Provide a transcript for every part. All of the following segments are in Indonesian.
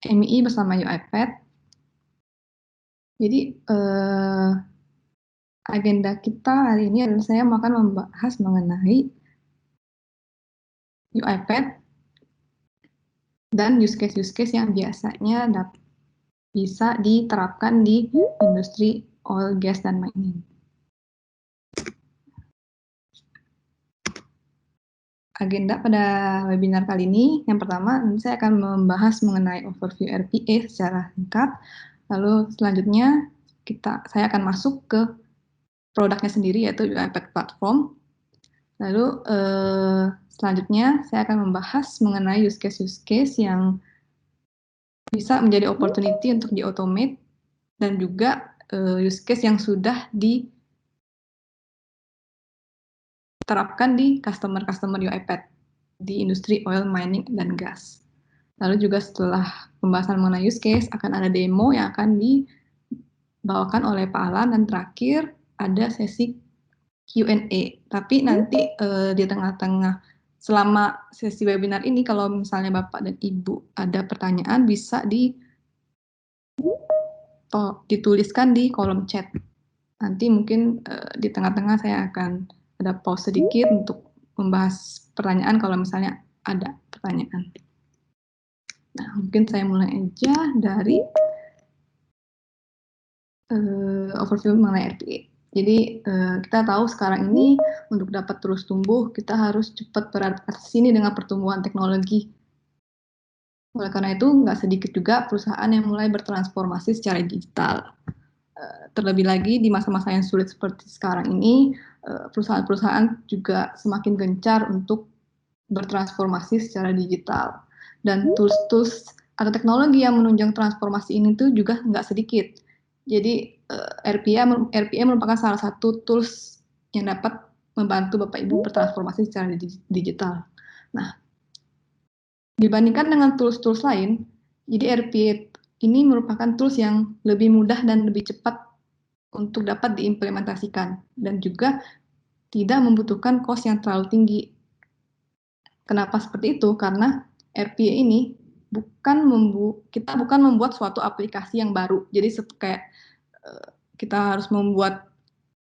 MII bersama UiPath. Jadi agenda kita hari ini adalah saya akan membahas mengenai UiPath dan use case yang biasanya bisa diterapkan di industri oil, gas, dan mining. Agenda pada webinar kali ini, yang pertama, saya akan membahas mengenai overview RPA secara singkat. Lalu selanjutnya, saya akan masuk ke produknya sendiri, yaitu UiPath Platform. Lalu selanjutnya, saya akan membahas mengenai use case yang bisa menjadi opportunity untuk di-automate, dan juga use case yang sudah diterapkan di customer UiPath di industri oil, mining, dan gas. Lalu juga setelah pembahasan mengenai use case, akan ada demo yang akan dibawakan oleh Pak Alan, dan terakhir ada sesi Q&A. Tapi nanti di tengah-tengah selama sesi webinar ini, kalau misalnya Bapak dan Ibu ada pertanyaan, bisa dituliskan di kolom chat. Nanti mungkin di tengah-tengah saya akan ada pause sedikit untuk membahas pertanyaan kalau misalnya ada pertanyaan. Nah, mungkin saya mulai aja dari overview mengenai RPA. Jadi kita tahu sekarang ini untuk dapat terus tumbuh, kita harus cepat beradaptasi dengan pertumbuhan teknologi. Oleh karena itu, nggak sedikit juga perusahaan yang mulai bertransformasi secara digital. Terlebih lagi di masa-masa yang sulit seperti sekarang ini, perusahaan-perusahaan juga semakin gencar untuk bertransformasi secara digital. Dan tools-tools atau teknologi yang menunjang transformasi ini tuh juga nggak sedikit. Jadi RPA merupakan salah satu tools yang dapat membantu Bapak Ibu bertransformasi secara digital. Nah, dibandingkan dengan tools-tools lain, jadi RPA ini merupakan tools yang lebih mudah dan lebih cepat untuk dapat diimplementasikan, dan juga tidak membutuhkan cost yang terlalu tinggi. Kenapa seperti itu? Karena RPA ini kita bukan membuat suatu aplikasi yang baru. Jadi kayak kita harus membuat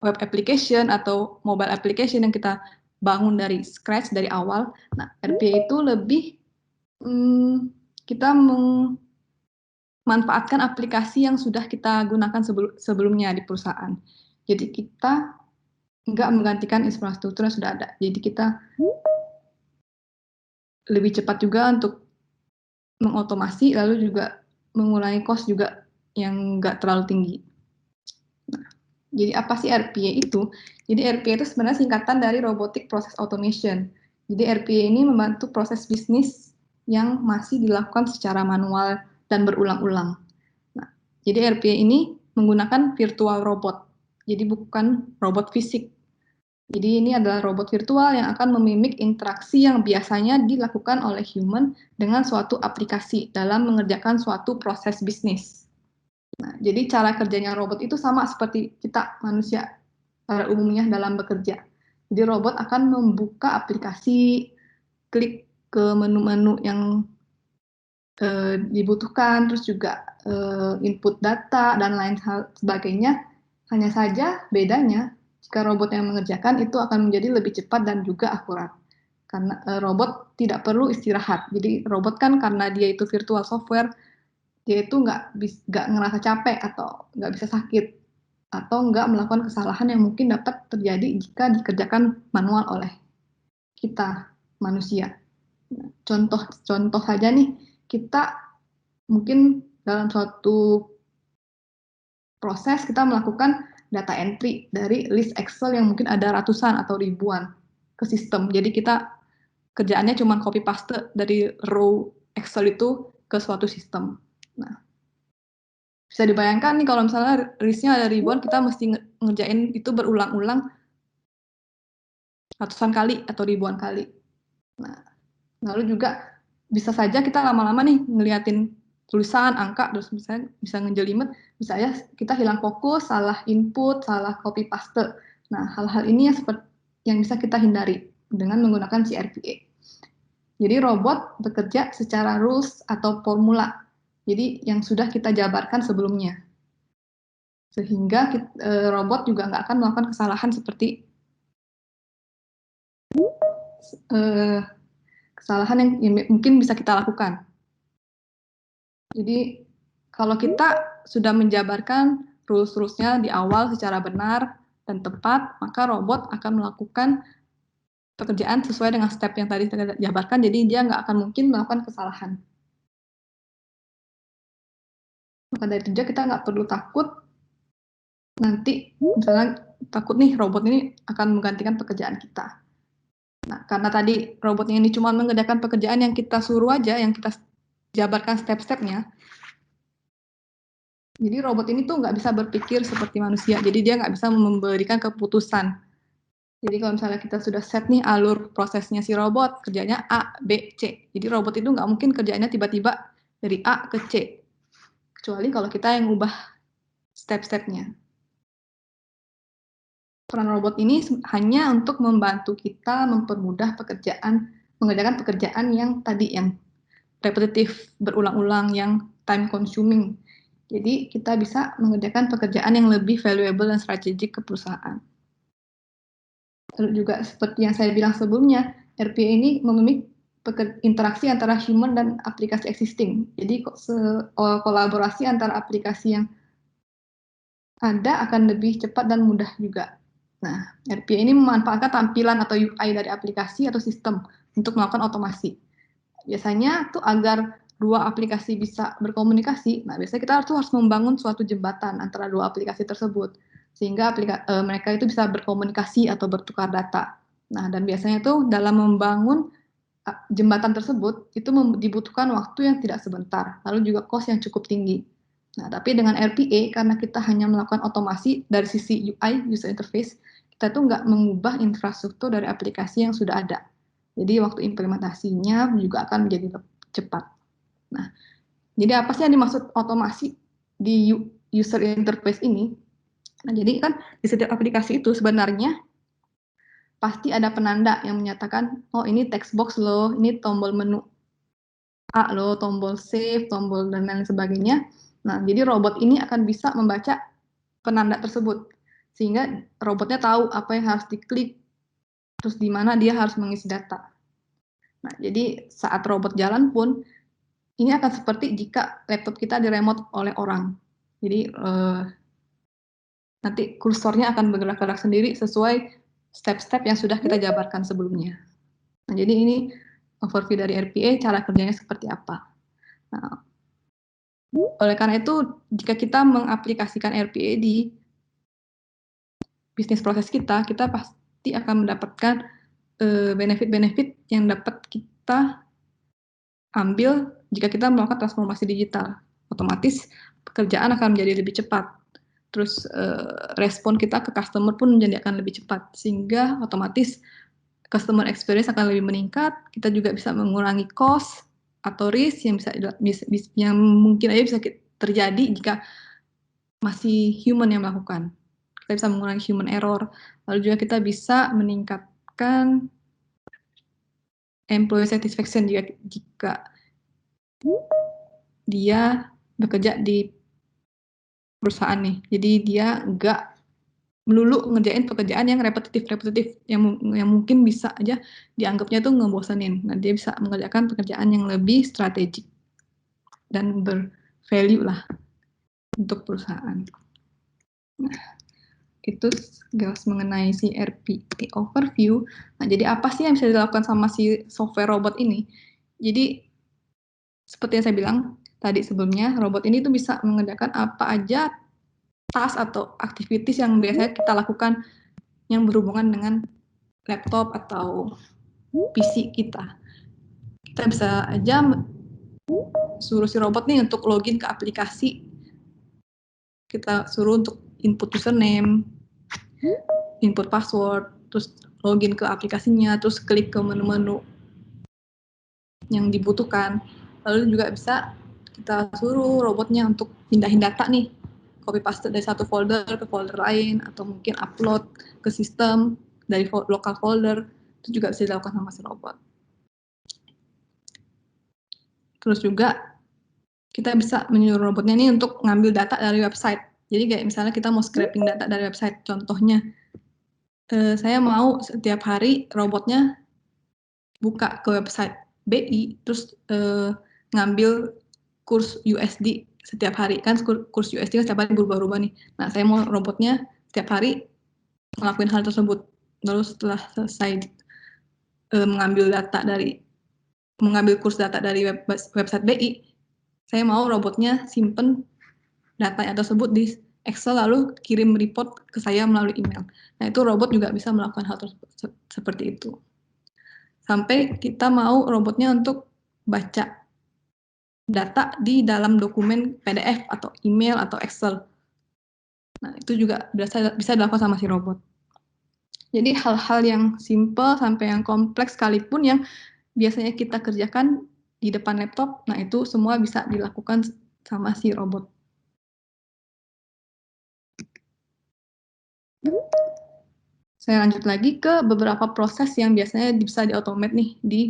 web application atau mobile application yang kita bangun dari scratch, dari awal. Nah, RPA itu lebih kita memanfaatkan aplikasi yang sudah kita gunakan sebelumnya di perusahaan. Jadi kita nggak menggantikan infrastruktur yang sudah ada. Jadi kita lebih cepat juga untuk mengotomasi, lalu juga mengurangi cost juga yang nggak terlalu tinggi. Nah, jadi apa sih RPA itu? Jadi RPA itu sebenarnya singkatan dari Robotic Process Automation. Jadi RPA ini membantu proses bisnis yang masih dilakukan secara manual dan berulang-ulang. Nah, jadi RPA ini menggunakan virtual robot. Jadi bukan robot fisik. Jadi ini adalah robot virtual yang akan memimik interaksi yang biasanya dilakukan oleh human dengan suatu aplikasi dalam mengerjakan suatu proses bisnis. Nah, jadi cara kerjanya robot itu sama seperti kita manusia pada umumnya dalam bekerja. Jadi robot akan membuka aplikasi, klik ke menu-menu yang dibutuhkan, terus juga input data dan lain sebagainya. Hanya saja bedanya jika robot yang mengerjakan itu akan menjadi lebih cepat dan juga akurat. Karena robot tidak perlu istirahat. Jadi robot kan karena dia itu virtual software, dia itu nggak ngerasa capek atau nggak bisa sakit atau nggak melakukan kesalahan yang mungkin dapat terjadi jika dikerjakan manual oleh kita manusia. Contoh saja nih, kita mungkin dalam suatu proses kita melakukan data entry dari list Excel yang mungkin ada ratusan atau ribuan ke sistem. Jadi kita kerjaannya cuma copy paste dari row Excel itu ke suatu sistem. Nah, bisa dibayangkan nih kalau misalnya listnya ada ribuan, kita mesti ngerjain itu berulang-ulang ratusan kali atau ribuan kali. Nah, lalu juga bisa saja kita lama-lama nih ngeliatin tulisan, angka, terus misalnya bisa ngejelimet, bisa aja kita hilang fokus, salah input, salah copy paste. Nah, hal-hal ini yang bisa kita hindari dengan menggunakan si RPA. Jadi robot bekerja secara rules atau formula. Jadi yang sudah kita jabarkan sebelumnya. Sehingga robot juga nggak akan melakukan kesalahan seperti kesalahan yang mungkin bisa kita lakukan. Jadi kalau kita sudah menjabarkan rules-rulesnya di awal secara benar dan tepat, maka robot akan melakukan pekerjaan sesuai dengan step yang tadi kita jabarkan, jadi dia nggak akan mungkin melakukan kesalahan. Maka dari itu kita nggak perlu takut nanti misalnya takut nih robot ini akan menggantikan pekerjaan kita. Nah, karena tadi robotnya ini cuma mengerjakan pekerjaan yang kita suruh aja, yang kita jabarkan step-stepnya. Jadi robot ini tuh nggak bisa berpikir seperti manusia, jadi dia nggak bisa memberikan keputusan. Jadi kalau misalnya kita sudah set nih alur prosesnya si robot, kerjanya A, B, C. Jadi robot itu nggak mungkin kerjanya tiba-tiba dari A ke C. Kecuali kalau kita yang ubah step-stepnya. Peran robot ini hanya untuk membantu kita mempermudah pekerjaan, mengerjakan pekerjaan yang tadi, yang repetitif, berulang-ulang, yang time consuming. Jadi kita bisa mengerjakan pekerjaan yang lebih valuable dan strategik ke perusahaan. Lalu juga seperti yang saya bilang sebelumnya, RPA ini memiliki interaksi antara human dan aplikasi existing. Jadi kolaborasi antara aplikasi yang ada akan lebih cepat dan mudah juga. Nah, RPA ini memanfaatkan tampilan atau UI dari aplikasi atau sistem untuk melakukan otomasi. Biasanya tuh agar dua aplikasi bisa berkomunikasi, nah biasanya kita harus membangun suatu jembatan antara dua aplikasi tersebut, sehingga mereka itu bisa berkomunikasi atau bertukar data. Nah, dan biasanya tuh dalam membangun jembatan tersebut, itu dibutuhkan waktu yang tidak sebentar, lalu juga cost yang cukup tinggi. Nah, tapi dengan RPA, karena kita hanya melakukan otomasi dari sisi UI, user interface, kita tuh nggak mengubah infrastruktur dari aplikasi yang sudah ada. Jadi waktu implementasinya juga akan menjadi cepat. Nah, jadi apa sih yang dimaksud otomasi di user interface ini? Nah, jadi kan di setiap aplikasi itu sebenarnya pasti ada penanda yang menyatakan, oh ini text box loh, ini tombol menu A loh, tombol save, tombol dan lain sebagainya. Nah, jadi robot ini akan bisa membaca penanda tersebut. Sehingga robotnya tahu apa yang harus diklik, terus di mana dia harus mengisi data. Nah, jadi saat robot jalan pun, ini akan seperti jika laptop kita diremote oleh orang. Jadi nanti kursornya akan bergerak-gerak sendiri sesuai step-step yang sudah kita jabarkan sebelumnya. Nah, jadi ini overview dari RPA, cara kerjanya seperti apa. Nah, oleh karena itu, jika kita mengaplikasikan RPA di bisnis proses kita pasti akan mendapatkan benefit-benefit yang dapat kita ambil jika kita melakukan transformasi digital. Otomatis pekerjaan akan menjadi lebih cepat. Terus respon kita ke customer pun menjadi akan lebih cepat, sehingga otomatis customer experience akan lebih meningkat. Kita juga bisa mengurangi cost atau risk yang yang mungkin aja bisa terjadi jika masih human yang melakukan. Kita bisa mengurangi human error. Lalu juga kita bisa meningkatkan employee satisfaction jika dia bekerja di perusahaan nih. Jadi dia nggak melulu ngerjain pekerjaan yang repetitif yang mungkin bisa aja dianggapnya tuh ngebosenin. Nah, dia bisa mengerjakan pekerjaan yang lebih strategik dan bervalue lah untuk perusahaan. Nah, itu sekilas mengenai si RPA overview. Nah, jadi apa sih yang bisa dilakukan sama si software robot ini? Jadi seperti yang saya bilang tadi sebelumnya, robot ini tuh bisa mengerjakan apa aja task atau activities yang biasanya kita lakukan yang berhubungan dengan laptop atau PC kita. Kita bisa aja suruh si robot nih untuk login ke aplikasi. Kita suruh untuk input username, input password, terus login ke aplikasinya, terus klik ke menu-menu yang dibutuhkan. Lalu juga bisa kita suruh robotnya untuk pindahin data nih, copy paste dari satu folder ke folder lain, atau mungkin upload ke sistem dari local folder, itu juga bisa dilakukan sama si robot. Terus juga kita bisa menyuruh robotnya ini untuk ngambil data dari website. Jadi kayak misalnya kita mau scraping data dari website, contohnya saya mau setiap hari robotnya buka ke website BI, terus ngambil kurs USD setiap hari, kan kurs USD kan setiap hari berubah-ubah nih. Nah, saya mau robotnya setiap hari ngelakuin hal tersebut. Lalu setelah selesai mengambil kurs data dari website BI, saya mau robotnya simpen datanya tersebut di Excel lalu kirim report ke saya melalui email. Nah, itu robot juga bisa melakukan hal tersebut seperti itu. Sampai kita mau robotnya untuk baca data di dalam dokumen PDF atau email atau Excel. Nah, itu juga bisa dilakukan sama si robot. Jadi hal-hal yang simple sampai yang kompleks sekalipun yang biasanya kita kerjakan di depan laptop, nah itu semua bisa dilakukan sama si robot. Saya lanjut lagi ke beberapa proses yang biasanya bisa di-automate nih di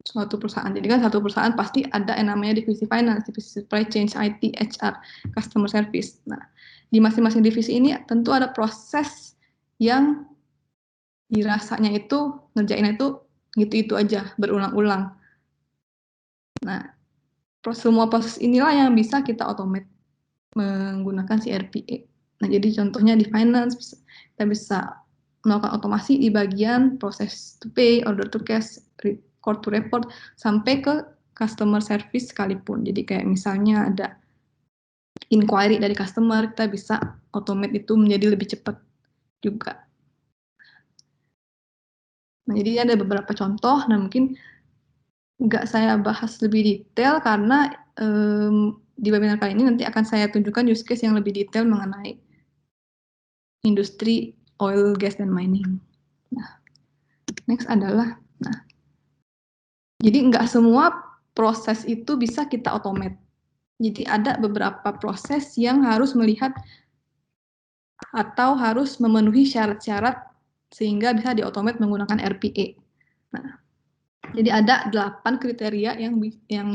suatu perusahaan. Jadi kan satu perusahaan pasti ada yang namanya divisi finance, divisi supply chain, IT, HR, customer service. Nah, di masing-masing divisi ini tentu ada proses yang dirasanya itu ngerjainnya itu gitu-gitu aja, berulang-ulang. Nah, semua proses inilah yang bisa kita automate menggunakan si RPA. Nah, jadi contohnya di finance kita bisa melakukan otomasi di bagian proses to pay, order to cash, record to report, sampai ke customer service sekalipun. Jadi kayak misalnya ada inquiry dari customer, kita bisa automate itu menjadi lebih cepat juga. Nah, jadi ada beberapa contoh, nah mungkin nggak saya bahas lebih detail karena di webinar kali ini nanti akan saya tunjukkan use case yang lebih detail mengenai industri oil, gas, dan mining. Nah, next adalah, jadi nggak semua proses itu bisa kita automate. Jadi ada beberapa proses yang harus melihat atau harus memenuhi syarat-syarat sehingga bisa di-automate menggunakan RPA. Nah, jadi ada 8 kriteria yang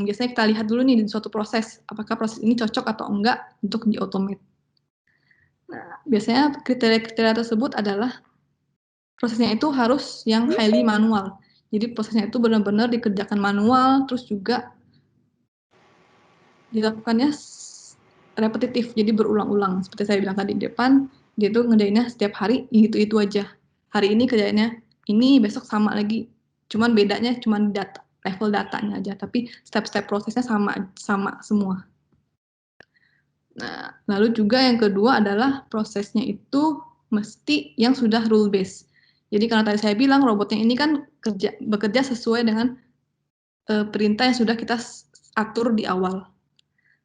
biasanya kita lihat dulu nih di suatu proses, apakah proses ini cocok atau enggak untuk di-automate. Nah, biasanya kriteria-kriteria tersebut adalah prosesnya itu harus yang highly manual. Jadi prosesnya itu benar-benar dikerjakan manual, terus juga dilakukannya repetitif, jadi berulang-ulang. Seperti saya bilang tadi di depan, dia tuh ngerjainnya setiap hari, itu aja. Hari ini kerjainnya ini, besok sama lagi. Cuman bedanya cuman level datanya aja, tapi step-step prosesnya sama semua. Nah, lalu juga yang kedua adalah prosesnya itu mesti yang sudah rule based. Jadi karena tadi saya bilang robotnya ini kan bekerja sesuai dengan perintah yang sudah kita atur di awal.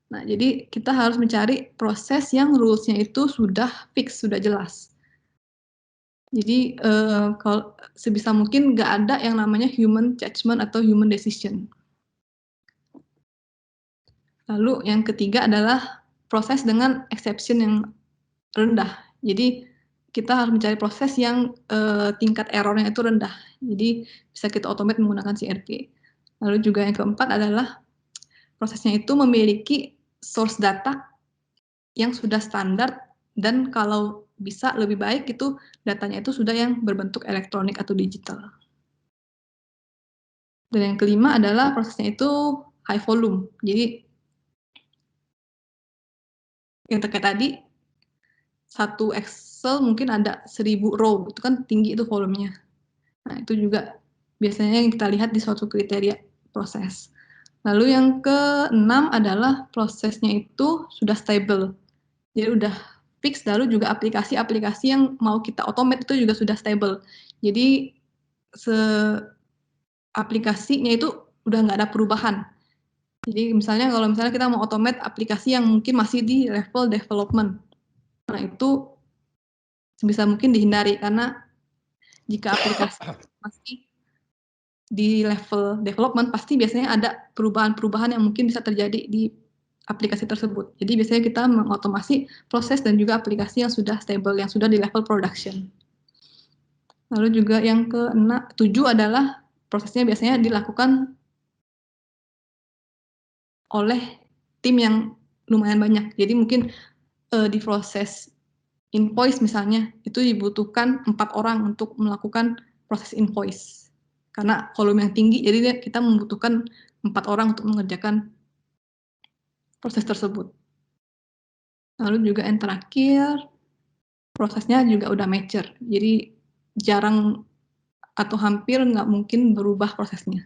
Nah, jadi kita harus mencari proses yang rules-nya itu sudah fix, sudah jelas. Jadi kalau sebisa mungkin nggak ada yang namanya human judgment atau human decision. Lalu yang ketiga adalah proses dengan exception yang rendah. Jadi kita harus mencari proses yang tingkat errornya itu rendah. Jadi bisa kita automate menggunakan CRP. Lalu juga yang keempat adalah prosesnya itu memiliki source data yang sudah standar dan kalau bisa lebih baik itu datanya itu sudah yang berbentuk elektronik atau digital. Dan yang kelima adalah prosesnya itu high volume. Jadi yang terkait tadi satu Excel mungkin ada 1000 row, itu kan tinggi itu volumenya. Nah, itu juga biasanya yang kita lihat di suatu kriteria proses. Lalu yang keenam adalah prosesnya itu sudah stable. Jadi udah fix, lalu juga aplikasi-aplikasi yang mau kita automate itu juga sudah stable. Jadi aplikasinya itu udah nggak ada perubahan. Jadi misalnya kalau misalnya kita mau automate aplikasi yang mungkin masih di level development, nah itu sebisa mungkin dihindari karena jika aplikasi masih di level development pasti biasanya ada perubahan-perubahan yang mungkin bisa terjadi di aplikasi tersebut. Jadi biasanya kita mengotomasi proses dan juga aplikasi yang sudah stable, yang sudah di level production. Lalu juga yang ke-7 adalah prosesnya biasanya dilakukan oleh tim yang lumayan banyak. Jadi mungkin di proses invoice misalnya, itu dibutuhkan 4 orang untuk melakukan proses invoice. Karena volume yang tinggi, jadi kita membutuhkan 4 orang untuk mengerjakan proses tersebut. Lalu juga yang terakhir, prosesnya juga udah mature. Jadi jarang atau hampir nggak mungkin berubah prosesnya.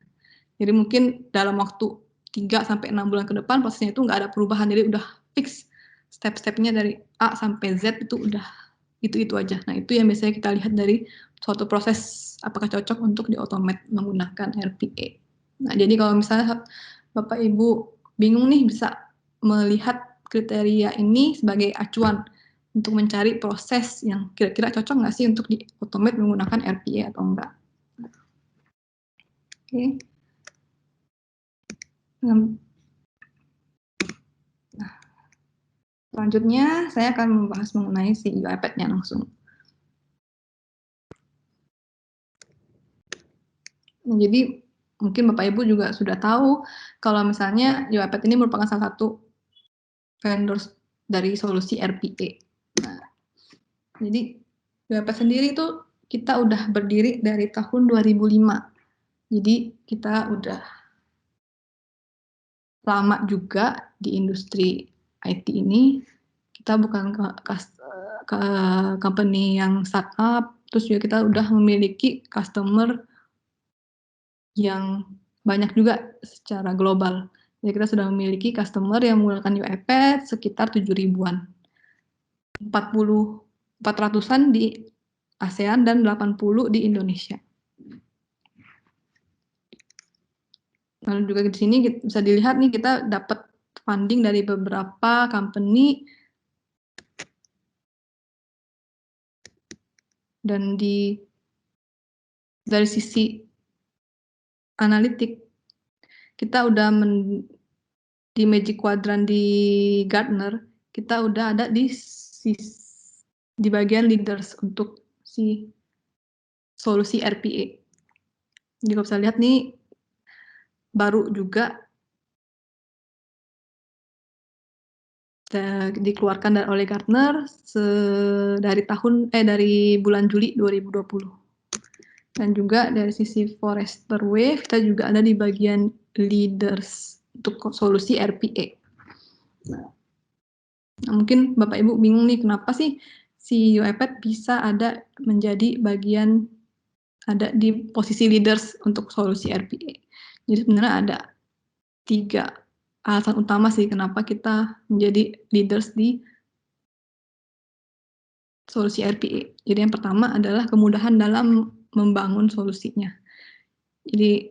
Jadi mungkin dalam waktu 3-6 bulan ke depan prosesnya itu nggak ada perubahan. Jadi udah fix step-stepnya dari A sampai Z itu udah itu aja. Nah itu yang biasanya kita lihat dari suatu proses apakah cocok untuk di-automate menggunakan RPA. Nah jadi kalau misalnya Bapak Ibu bingung nih bisa melihat kriteria ini sebagai acuan untuk mencari proses yang kira-kira cocok nggak sih untuk di-automate menggunakan RPA atau enggak. Oke. Nah, selanjutnya saya akan membahas mengenai si UiPath-nya langsung. Nah, jadi mungkin Bapak Ibu juga sudah tahu kalau misalnya UiPath ini merupakan salah satu vendor dari solusi RPA. Nah, jadi UiPath sendiri itu kita udah berdiri dari tahun 2005. Jadi kita udah lama juga di industri IT ini. Kita bukan company yang startup, terus juga kita udah memiliki customer yang banyak juga secara global. Jadi kita sudah memiliki customer yang menggunakan UiPath sekitar 7.000-an. 400-an di ASEAN dan 80 di Indonesia. Lalu juga di sini bisa dilihat nih kita dapat funding dari beberapa company dan dari sisi analitik kita udah di Magic Quadrant di Gartner kita udah ada di bagian leaders untuk si solusi RPA. Jadi kalau bisa lihat nih baru juga dikeluarkan oleh Gartner dari bulan Juli 2020. Dan juga dari sisi Forrester Wave kita juga ada di bagian leaders untuk solusi RPA. Nah, mungkin Bapak Ibu bingung nih kenapa sih si UiPath bisa ada menjadi bagian ada di posisi leaders untuk solusi RPA. Jadi sebenarnya ada 3 alasan utama sih kenapa kita menjadi leaders di solusi RPA. Jadi yang pertama adalah kemudahan dalam membangun solusinya. Jadi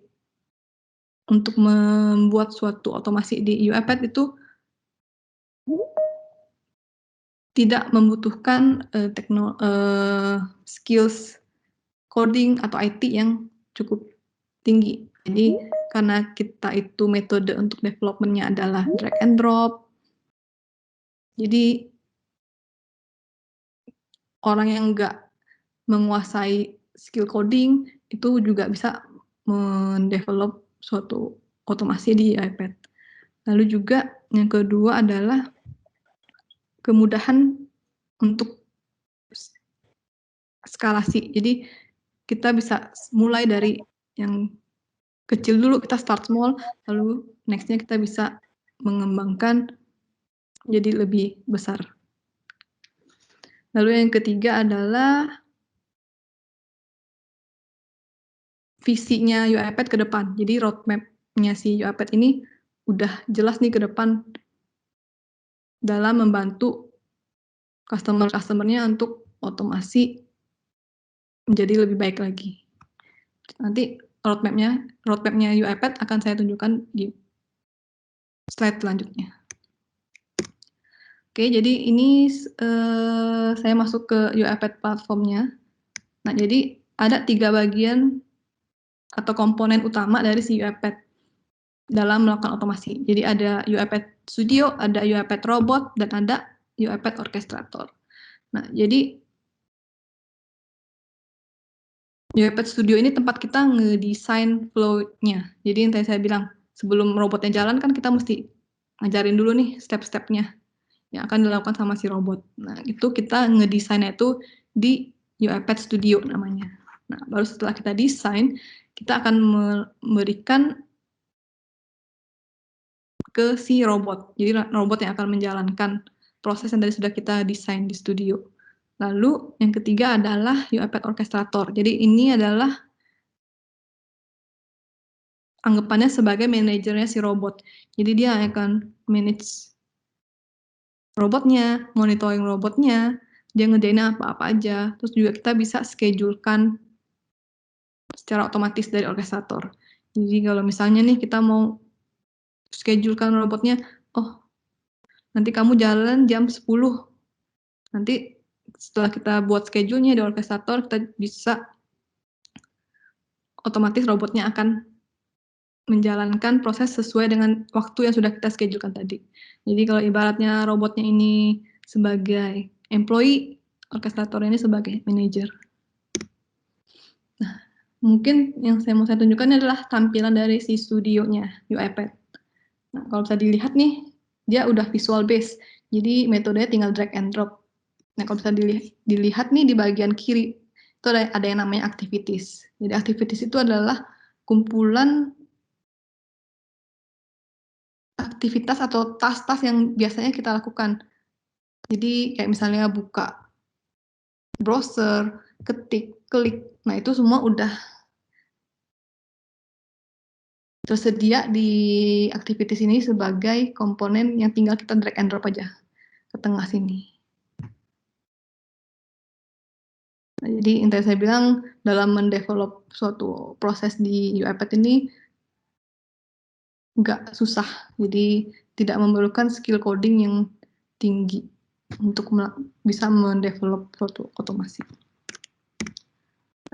untuk membuat suatu otomasi di UiPath itu tidak membutuhkan skills coding atau IT yang cukup tinggi. Jadi karena kita itu metode untuk development-nya adalah drag and drop, jadi orang yang nggak menguasai skill coding itu juga bisa mendevelop suatu otomasi di UiPath. Lalu juga yang kedua adalah kemudahan untuk skalasi. Jadi kita bisa mulai dari yang kecil dulu, kita start small, lalu next-nya kita bisa mengembangkan jadi lebih besar. Lalu yang ketiga adalah visinya UiPath ke depan. Jadi roadmap-nya si UiPath ini udah jelas nih ke depan dalam membantu customer-nya untuk otomasi menjadi lebih baik lagi. Nanti roadmap-nya UiPath akan saya tunjukkan di slide selanjutnya. Oke, jadi ini saya masuk ke UiPath platformnya. Nah, jadi ada 3 bagian atau komponen utama dari si UiPath dalam melakukan otomasi. Jadi ada UiPath Studio, ada UiPath Robot, dan ada UiPath Orchestrator. Nah, jadi UiPath Studio ini tempat kita ngedesain flow-nya. Jadi yang tadi saya bilang, sebelum robotnya jalan kan kita mesti ngajarin dulu nih step-stepnya yang akan dilakukan sama si robot. Nah, itu kita ngedesainnya itu di UiPath Studio namanya. Nah, baru setelah kita desain, kita akan memberikan ke si robot. Jadi robot yang akan menjalankan proses yang tadi sudah kita desain di studio. Lalu yang ketiga adalah UiPath Orchestrator. Jadi ini adalah anggapannya sebagai manajernya si robot. Jadi dia akan manage robotnya, monitoring robotnya, dia ngerjain apa-apa aja. Terus juga kita bisa schedulekan secara otomatis dari orkestrator. Jadi kalau misalnya nih kita mau schedulekan robotnya, oh nanti kamu jalan jam 10. Nanti setelah kita buat schedule-nya di orkestrator, kita bisa otomatis robotnya akan menjalankan proses sesuai dengan waktu yang sudah kita schedulekan tadi. Jadi kalau ibaratnya robotnya ini sebagai employee, orkestrator ini sebagai manager. Nah, mungkin yang mau saya tunjukkan adalah tampilan dari si studionya UiPath. Nah, kalau bisa dilihat nih, dia udah visual base. Jadi metodenya tinggal drag and drop. Nah, kalau bisa dilihat nih di bagian kiri, itu ada yang namanya activities. Jadi activities itu adalah kumpulan aktivitas atau tas-tas yang biasanya kita lakukan. Jadi kayak misalnya buka browser, ketik, klik. Nah, itu semua udah tersedia di activities ini sebagai komponen yang tinggal kita drag and drop aja ke tengah sini. Nah, jadi yang tadi saya bilang dalam mendevelop suatu proses di UiPath ini nggak susah, jadi tidak memerlukan skill coding yang tinggi untuk bisa mendevelop suatu otomasi.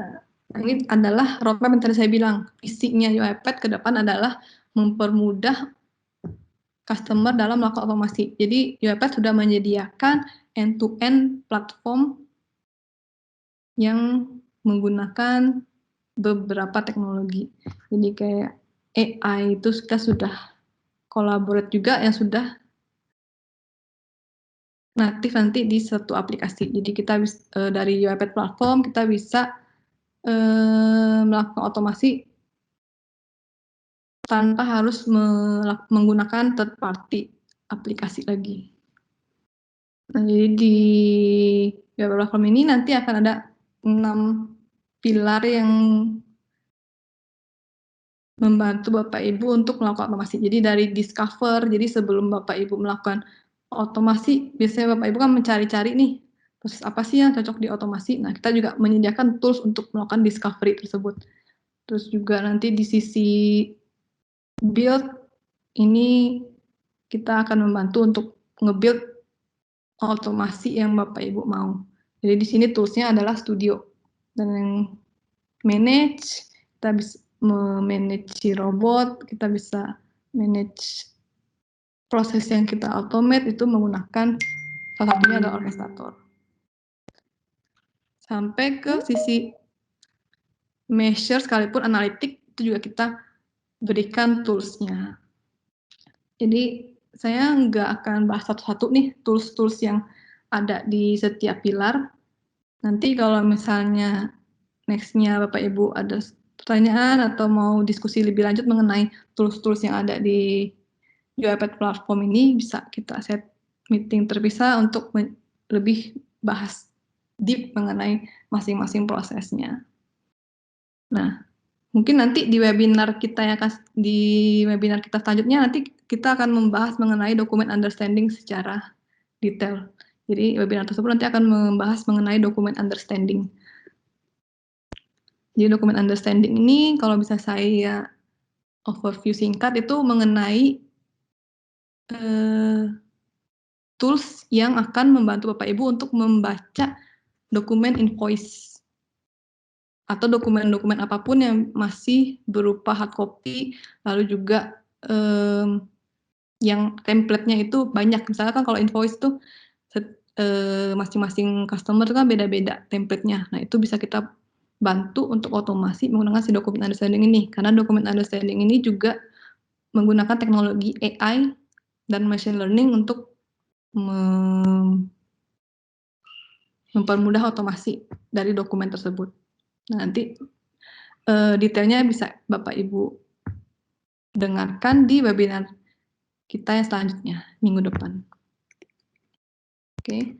Nah, ini adalah roadmap yang tadi saya bilang, visinya UiPath ke depan adalah mempermudah customer dalam melakukan otomasi. Jadi UiPath sudah menyediakan end-to-end platform yang menggunakan beberapa teknologi. Jadi kayak AI itu kita sudah collaborate juga yang sudah natif nanti di satu aplikasi. Jadi kita dari UiPath platform kita bisa melakukan otomasi tanpa harus menggunakan third party aplikasi lagi. Nah, jadi di UiPath platform ini nanti akan ada 6 pilar yang membantu Bapak Ibu untuk melakukan otomasi. Jadi dari discover, jadi sebelum Bapak Ibu melakukan otomasi, biasanya Bapak Ibu kan mencari-cari nih, proses apa sih yang cocok di otomasi. Nah, kita juga menyediakan tools untuk melakukan discovery tersebut. Terus juga nanti di sisi build, ini kita akan membantu untuk nge-build otomasi yang Bapak Ibu mau. Jadi di sini toolsnya adalah Studio. Dan yang manage, kita bisa memanage si robot, kita bisa manage proses yang kita automate itu menggunakan salah satunya adalah orkestrator. Sampai ke sisi measure sekalipun analitik itu juga kita berikan toolsnya. Jadi saya nggak akan bahas satu-satu nih tools-tools yang ada di setiap pilar. Nanti kalau misalnya next-nya Bapak Ibu ada pertanyaan atau mau diskusi lebih lanjut mengenai tools-tools yang ada di UiPath platform ini, bisa kita set meeting terpisah untuk lebih bahas deep mengenai masing-masing prosesnya. Nah, mungkin nanti di webinar kita selanjutnya nanti kita akan membahas mengenai dokumen understanding secara detail. Jadi webinar tersebut nanti akan membahas mengenai dokumen understanding. Jadi dokumen understanding ini kalau bisa saya overview singkat itu mengenai tools yang akan membantu Bapak Ibu untuk membaca dokumen invoice atau dokumen-dokumen apapun yang masih berupa hard copy, lalu juga yang template-nya itu banyak. Misalnya kan kalau invoice itu masing-masing customer itu kan beda-beda template-nya. Nah, itu bisa kita bantu untuk otomasi menggunakan si dokumen understanding ini. Karena dokumen understanding ini juga menggunakan teknologi AI dan machine learning untuk mempermudah otomasi dari dokumen tersebut. Nah, nanti detailnya bisa Bapak Ibu dengarkan di webinar kita yang selanjutnya minggu depan. Oke.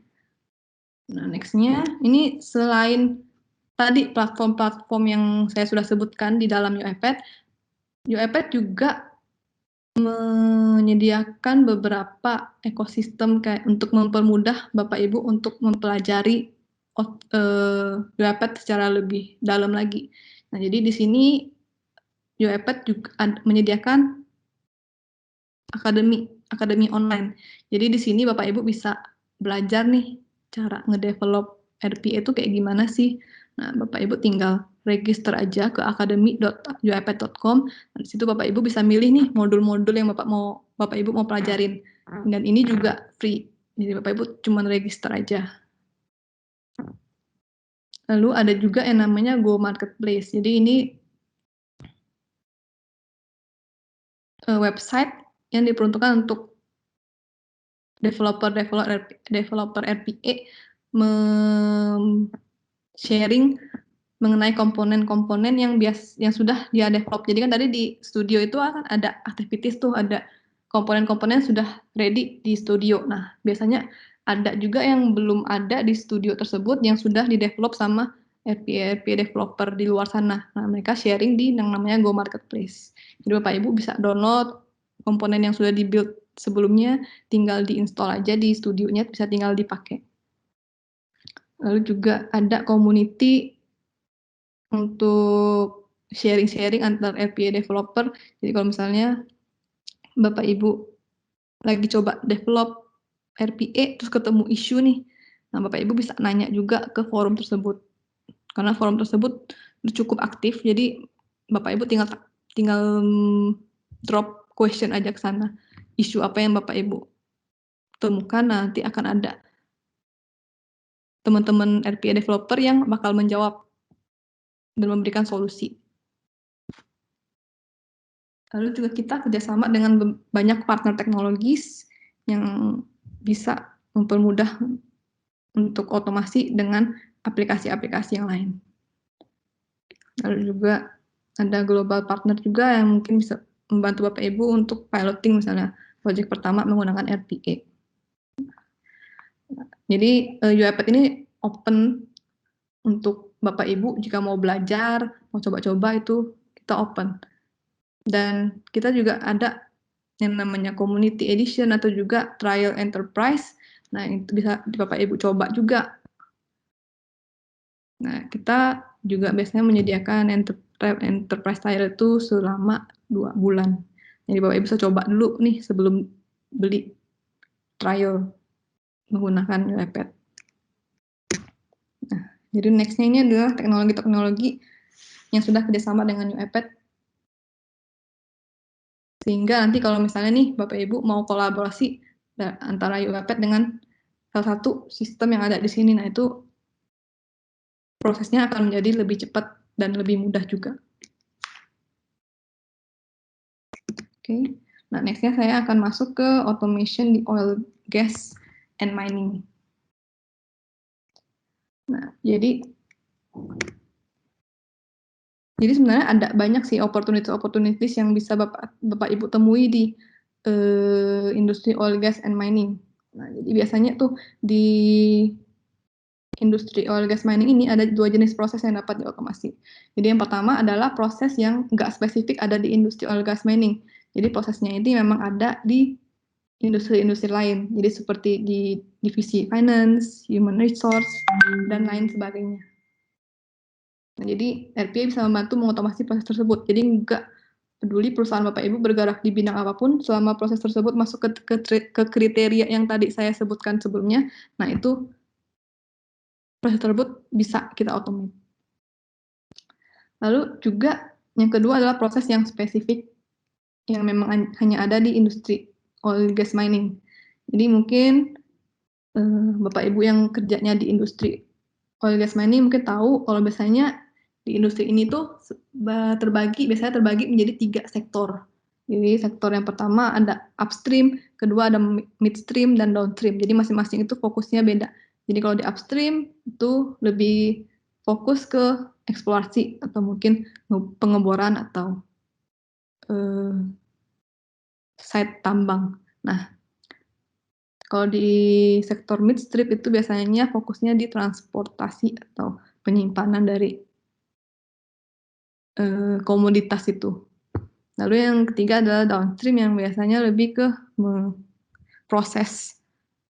Nah, nextnya ini selain tadi platform-platform yang saya sudah sebutkan di dalam UiPath, UiPath juga menyediakan beberapa ekosistem kayak untuk mempermudah Bapak Ibu untuk mempelajari UiPath secara lebih dalam lagi. Nah, jadi di sini UiPath juga menyediakan akademi online. Jadi di sini Bapak Ibu bisa belajar nih cara ngedevelop RPA itu kayak gimana sih. Nah, Bapak Ibu tinggal register aja ke academy.uipath.com. Di situ Bapak Ibu bisa milih nih modul-modul yang Bapak Ibu mau pelajarin. Dan ini juga free. Jadi Bapak Ibu cuma register aja. Lalu ada juga yang namanya Go Marketplace. Jadi ini website yang diperuntukkan untuk developer RPA sharing mengenai komponen-komponen yang sudah dia develop. Jadi kan tadi di studio itu akan ada activities tuh, ada komponen-komponen sudah ready di studio. Nah, biasanya ada juga yang belum ada di studio tersebut yang sudah di-develop sama RPA developer di luar sana. Nah, mereka sharing di yang namanya Go Marketplace. Jadi Bapak Ibu bisa download komponen yang sudah di-build sebelumnya, tinggal di-install aja di studionya, bisa tinggal dipakai. Lalu juga ada community untuk sharing-sharing antar RPA developer. Jadi kalau misalnya Bapak Ibu lagi coba develop RPA terus ketemu isu nih, nah Bapak Ibu bisa nanya juga ke forum tersebut. Karena forum tersebut cukup aktif, jadi Bapak Ibu tinggal drop question aja ke sana. Isu apa yang Bapak Ibu temukan, nanti akan ada teman-teman RPA developer yang bakal menjawab dan memberikan solusi. Lalu juga kita kerjasama dengan banyak partner teknologis yang bisa mempermudah untuk otomasi dengan aplikasi-aplikasi yang lain. Lalu juga ada global partner juga yang mungkin bisa membantu Bapak Ibu untuk piloting misalnya project pertama menggunakan RPA. Jadi UiPath ini open untuk Bapak Ibu jika mau belajar, mau coba-coba itu kita open. Dan kita juga ada yang namanya community edition atau juga trial enterprise. Nah, itu bisa Bapak Ibu coba juga. Nah, kita juga biasanya menyediakan enterprise trial itu selama 2 bulan. Jadi Bapak Ibu bisa coba dulu nih sebelum beli trial menggunakan UiPath. Nah, jadi nextnya ini adalah teknologi-teknologi yang sudah kerjasama dengan UiPath. Sehingga nanti kalau misalnya nih Bapak Ibu mau kolaborasi antara UiPath dengan salah satu sistem yang ada di sini, nah itu prosesnya akan menjadi lebih cepat dan lebih mudah juga. Oke. Nah, nextnya saya akan masuk ke automation di oil, gas, and mining. Nah, jadi sebenarnya ada banyak sih opportunities yang bisa Bapak Ibu temui di industri oil, gas, and mining. Nah, jadi biasanya tuh di industri oil, gas, mining ini ada 2 jenis proses yang dapat diotomasi. Jadi yang pertama adalah proses yang nggak spesifik ada di industri oil, gas, mining. Jadi prosesnya ini memang ada di industri-industri lain. Jadi seperti di divisi finance, human resource, dan lain sebagainya. Nah, jadi RPA bisa membantu mengotomasi proses tersebut. Jadi nggak peduli perusahaan Bapak Ibu bergerak di bidang apapun, selama proses tersebut masuk ke kriteria yang tadi saya sebutkan sebelumnya, nah itu proses tersebut bisa kita automate. Lalu juga yang kedua adalah proses yang spesifik yang memang hanya ada di industri oil, gas, mining. Jadi mungkin Bapak Ibu yang kerjanya di industri oil, gas, mining mungkin tahu kalau biasanya di industri ini tuh biasanya terbagi menjadi 3 sektor. Jadi sektor yang pertama ada upstream, kedua ada midstream dan downstream. Jadi masing-masing itu fokusnya beda. Jadi kalau di upstream itu lebih fokus ke eksplorasi atau mungkin pengeboran atau site tambang. Nah, kalau di sektor midstream itu biasanya fokusnya di transportasi atau penyimpanan dari komoditas itu. Lalu yang ketiga adalah downstream yang biasanya lebih ke proses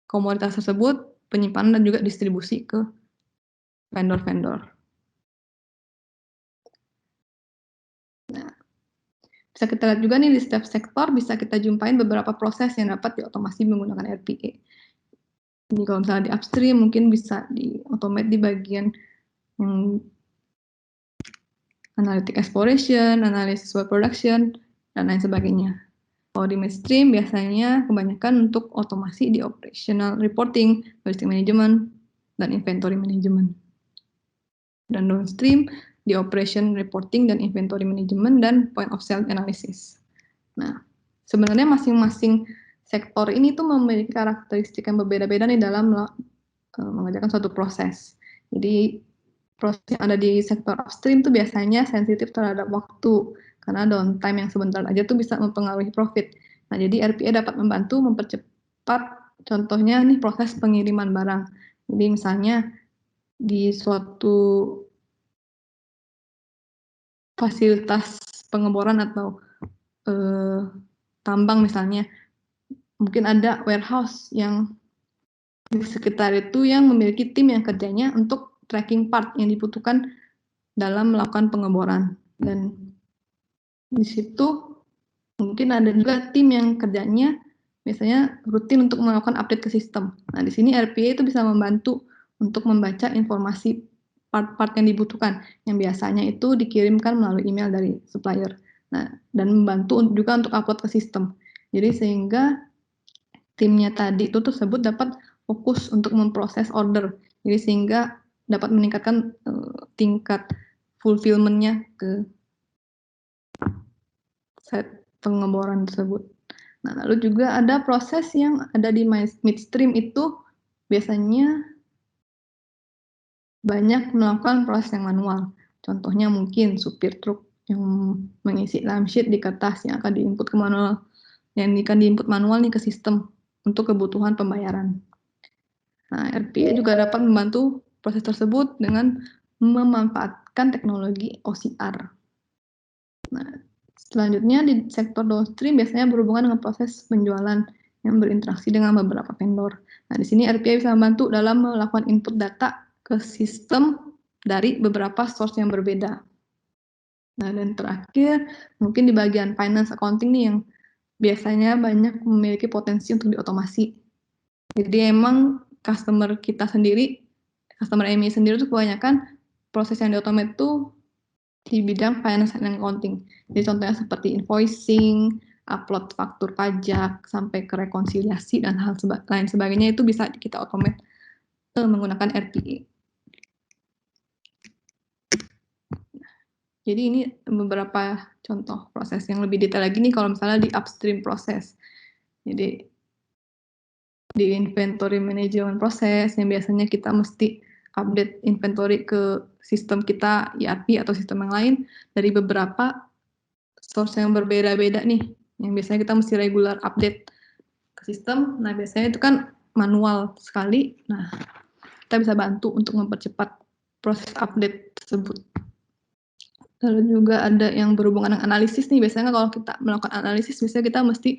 komoditas tersebut, penyimpanan dan juga distribusi ke vendor-vendor. Nah, bisa kita lihat juga nih di setiap sektor bisa kita jumpain beberapa proses yang dapat diotomasi menggunakan RPA. Jadi kalau misalnya di upstream mungkin bisa di-automate di bagian analytic exploration, analysis well production, dan lain sebagainya. Kalau di midstream biasanya kebanyakan untuk otomasi di operational reporting, logistic management, dan inventory management. Dan downstream di operation reporting dan inventory management dan point of sale analysis. Nah, sebenarnya masing-masing sektor ini tuh memiliki karakteristik yang berbeda-beda nih dalam mengerjakan suatu proses. Jadi proses yang ada di sektor upstream tuh biasanya sensitif terhadap waktu karena downtime yang sebentar aja tuh bisa mempengaruhi profit. Nah, jadi RPA dapat membantu mempercepat contohnya nih proses pengiriman barang. Jadi misalnya di suatu fasilitas pengeboran atau tambang misalnya, mungkin ada warehouse yang di sekitar itu yang memiliki tim yang kerjanya untuk tracking part yang dibutuhkan dalam melakukan pengeboran. Dan di situ mungkin ada juga tim yang kerjanya biasanya rutin untuk melakukan update ke sistem. Nah, di sini RPA itu bisa membantu untuk membaca informasi part-part yang dibutuhkan, yang biasanya itu dikirimkan melalui email dari supplier. Nah, dan membantu juga untuk upload ke sistem. Jadi sehingga timnya tadi itu tersebut dapat fokus untuk memproses order. Jadi sehingga dapat meningkatkan tingkat fulfillment-nya ke set pengeboran tersebut. Nah, lalu juga ada proses yang ada di midstream itu biasanya banyak melakukan proses yang manual. Contohnya mungkin supir truk yang mengisi sheet di kertas yang akan diinput ke manual, yang akan diinput manual nih ke sistem untuk kebutuhan pembayaran. Nah, RPA juga dapat membantu proses tersebut dengan memanfaatkan teknologi OCR. Nah, selanjutnya di sektor downstream biasanya berhubungan dengan proses penjualan yang berinteraksi dengan beberapa vendor. Nah, di sini RPA bisa membantu dalam melakukan input data ke sistem dari beberapa source yang berbeda. Nah, dan terakhir mungkin di bagian finance accounting nih yang biasanya banyak memiliki potensi untuk diotomasi. Jadi emang customer kita sendiri, customer EMI sendiri tuh kebanyakan proses yang diotomate tuh di bidang finance and accounting. Jadi contohnya seperti invoicing, upload faktur pajak, sampai ke rekonsiliasi dan hal lain sebagainya itu bisa kita automate menggunakan RPA. Jadi ini beberapa contoh proses yang lebih detail lagi nih kalau misalnya di upstream proses. Jadi di inventory management proses yang biasanya kita mesti update inventory ke sistem kita, ERP atau sistem yang lain dari beberapa source yang berbeda-beda nih. Yang biasanya kita mesti regular update ke sistem. Nah, biasanya itu kan manual sekali. Nah, kita bisa bantu untuk mempercepat proses update tersebut. Lalu juga ada yang berhubungan dengan analisis nih. Biasanya kalau kita melakukan analisis, biasanya kita mesti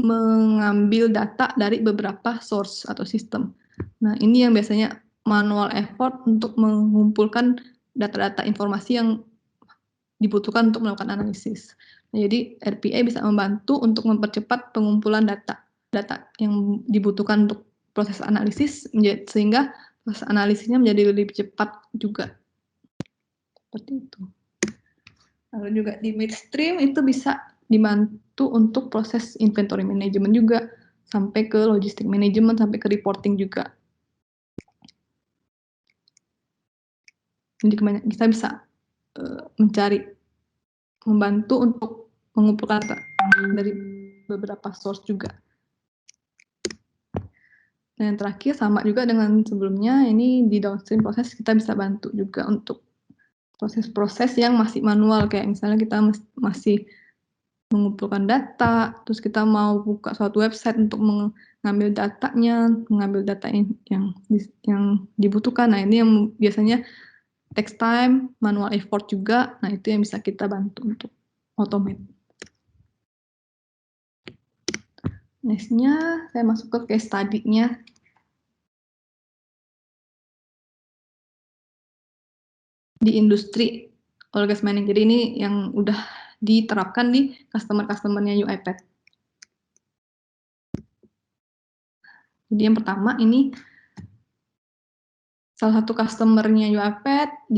mengambil data dari beberapa source atau sistem. Nah, ini yang biasanya manual effort untuk mengumpulkan data-data informasi yang dibutuhkan untuk melakukan analisis. Nah, jadi RPA bisa membantu untuk mempercepat pengumpulan data yang dibutuhkan untuk proses analisis sehingga proses analisisnya menjadi lebih cepat juga. Seperti itu. Lalu juga di midstream itu bisa dibantu untuk proses inventory management juga, sampai ke logistic management, sampai ke reporting juga. Jadi kita bisa mencari membantu untuk mengumpulkan data dari beberapa source juga. Dan yang terakhir sama juga dengan sebelumnya, ini di downstream proses kita bisa bantu juga untuk proses-proses yang masih manual, kayak misalnya kita masih mengumpulkan data, terus kita mau buka suatu website untuk mengambil datanya, mengambil data yang dibutuhkan. Nah, ini yang biasanya takes time, manual effort juga. Nah, itu yang bisa kita bantu untuk automate. Next-nya, saya masuk ke case study-nya. Di industri oil gas mining. Jadi ini yang udah diterapkan di customer-customernya UiPath. Jadi yang pertama ini salah satu customernya UiPath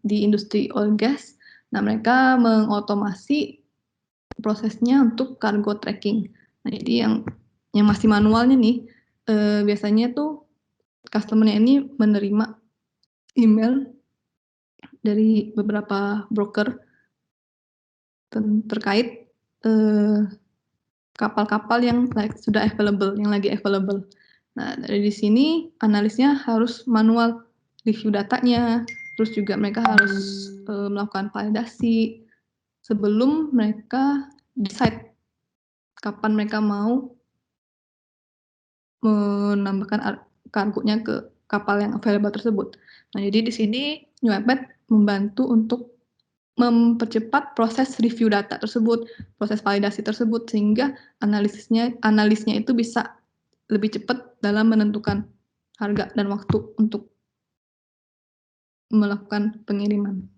di industri oil gas. Nah, mereka mengotomasi prosesnya untuk cargo tracking. Nah, jadi yang masih manualnya nih, biasanya tuh customernya ini menerima email dari beberapa broker terkait kapal-kapal yang sudah available, yang lagi available. Nah, dari sini analisnya harus manual review datanya, terus juga mereka harus melakukan validasi sebelum mereka decide kapan mereka mau menambahkan kargonya ke kapal yang available tersebut. Nah, jadi di sini UiPath membantu untuk mempercepat proses review data tersebut, proses validasi tersebut, sehingga analisnya itu bisa lebih cepat dalam menentukan harga dan waktu untuk melakukan pengiriman.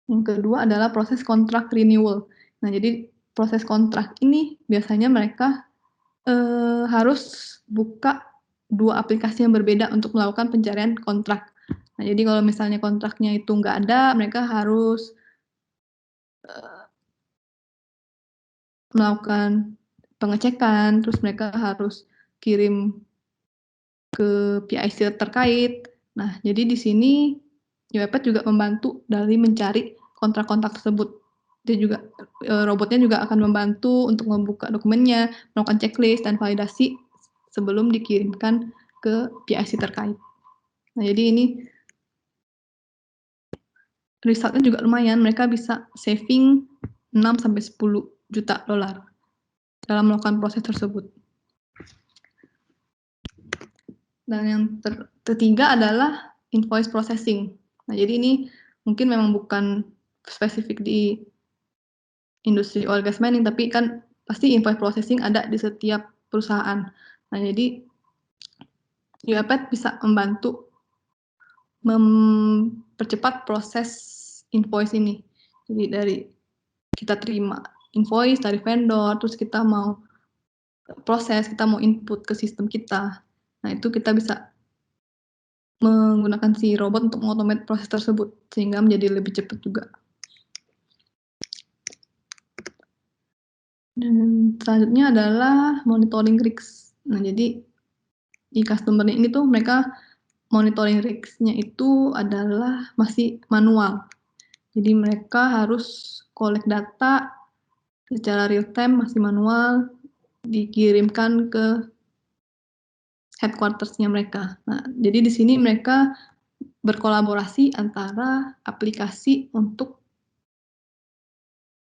Yang kedua adalah proses kontrak renewal. Nah, jadi proses kontrak ini biasanya mereka harus buka 2 aplikasi yang berbeda untuk melakukan pencarian kontrak. Nah, jadi kalau misalnya kontraknya itu nggak ada, mereka harus melakukan pengecekan, terus mereka harus kirim ke PIC terkait. Nah, jadi di sini UiPath juga membantu dari mencari kontrak-kontrak tersebut. Dia juga robotnya juga akan membantu untuk membuka dokumennya, melakukan checklist dan validasi sebelum dikirimkan ke PIC terkait. Nah, jadi ini resultnya juga lumayan, mereka bisa saving 6-10 juta dolar dalam melakukan proses tersebut. Dan yang ketiga adalah invoice processing. Nah, jadi ini mungkin memang bukan spesifik di industri oil gas mining, tapi kan pasti invoice processing ada di setiap perusahaan. Nah, jadi UiPath bisa membantu mempercepat proses invoice ini. Jadi dari kita terima invoice dari vendor, terus kita mau proses, kita mau input ke sistem kita. Nah, itu kita bisa menggunakan si robot untuk mengotomate proses tersebut, sehingga menjadi lebih cepat juga. Dan selanjutnya adalah monitoring risk. Nah, jadi di customer ini tuh mereka monitoring risk-nya itu adalah masih manual. Jadi mereka harus collect data secara real time, masih manual, dikirimkan ke headquarters-nya mereka. Nah, jadi di sini mereka berkolaborasi antara aplikasi untuk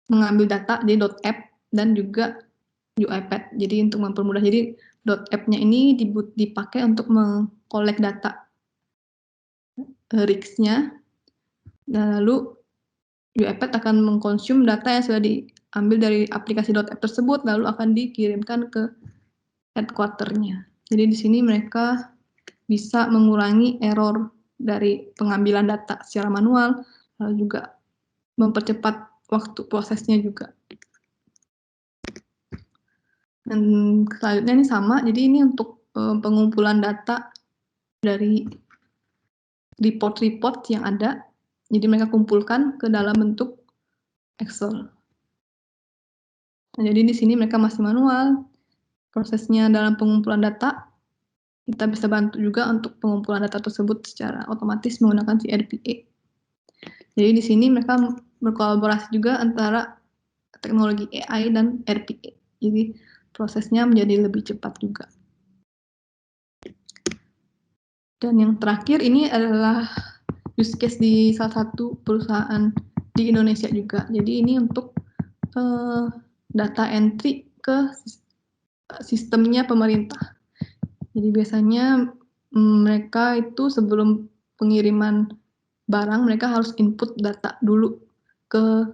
mengambil data di .app dan juga UiPath. Jadi untuk mempermudah, jadi .app-nya ini dipakai untuk mengkolek data rigs-nya, dan lalu UiPath akan mengkonsum data yang sudah diambil dari aplikasi .app tersebut, lalu akan dikirimkan ke headquarter-nya. Jadi di sini mereka bisa mengurangi error dari pengambilan data secara manual, lalu juga mempercepat waktu prosesnya juga. Dan selanjutnya ini sama, jadi ini untuk pengumpulan data dari report-report yang ada, jadi mereka kumpulkan ke dalam bentuk Excel. Nah, jadi di sini mereka masih manual, prosesnya dalam pengumpulan data, kita bisa bantu juga untuk pengumpulan data tersebut secara otomatis menggunakan si RPA. Jadi di sini mereka berkolaborasi juga antara teknologi AI dan RPA. Jadi prosesnya menjadi lebih cepat juga. Dan yang terakhir ini adalah use case di salah satu perusahaan di Indonesia juga. Jadi ini untuk data entry ke sistemnya pemerintah. Jadi biasanya mereka itu sebelum pengiriman barang mereka harus input data dulu ke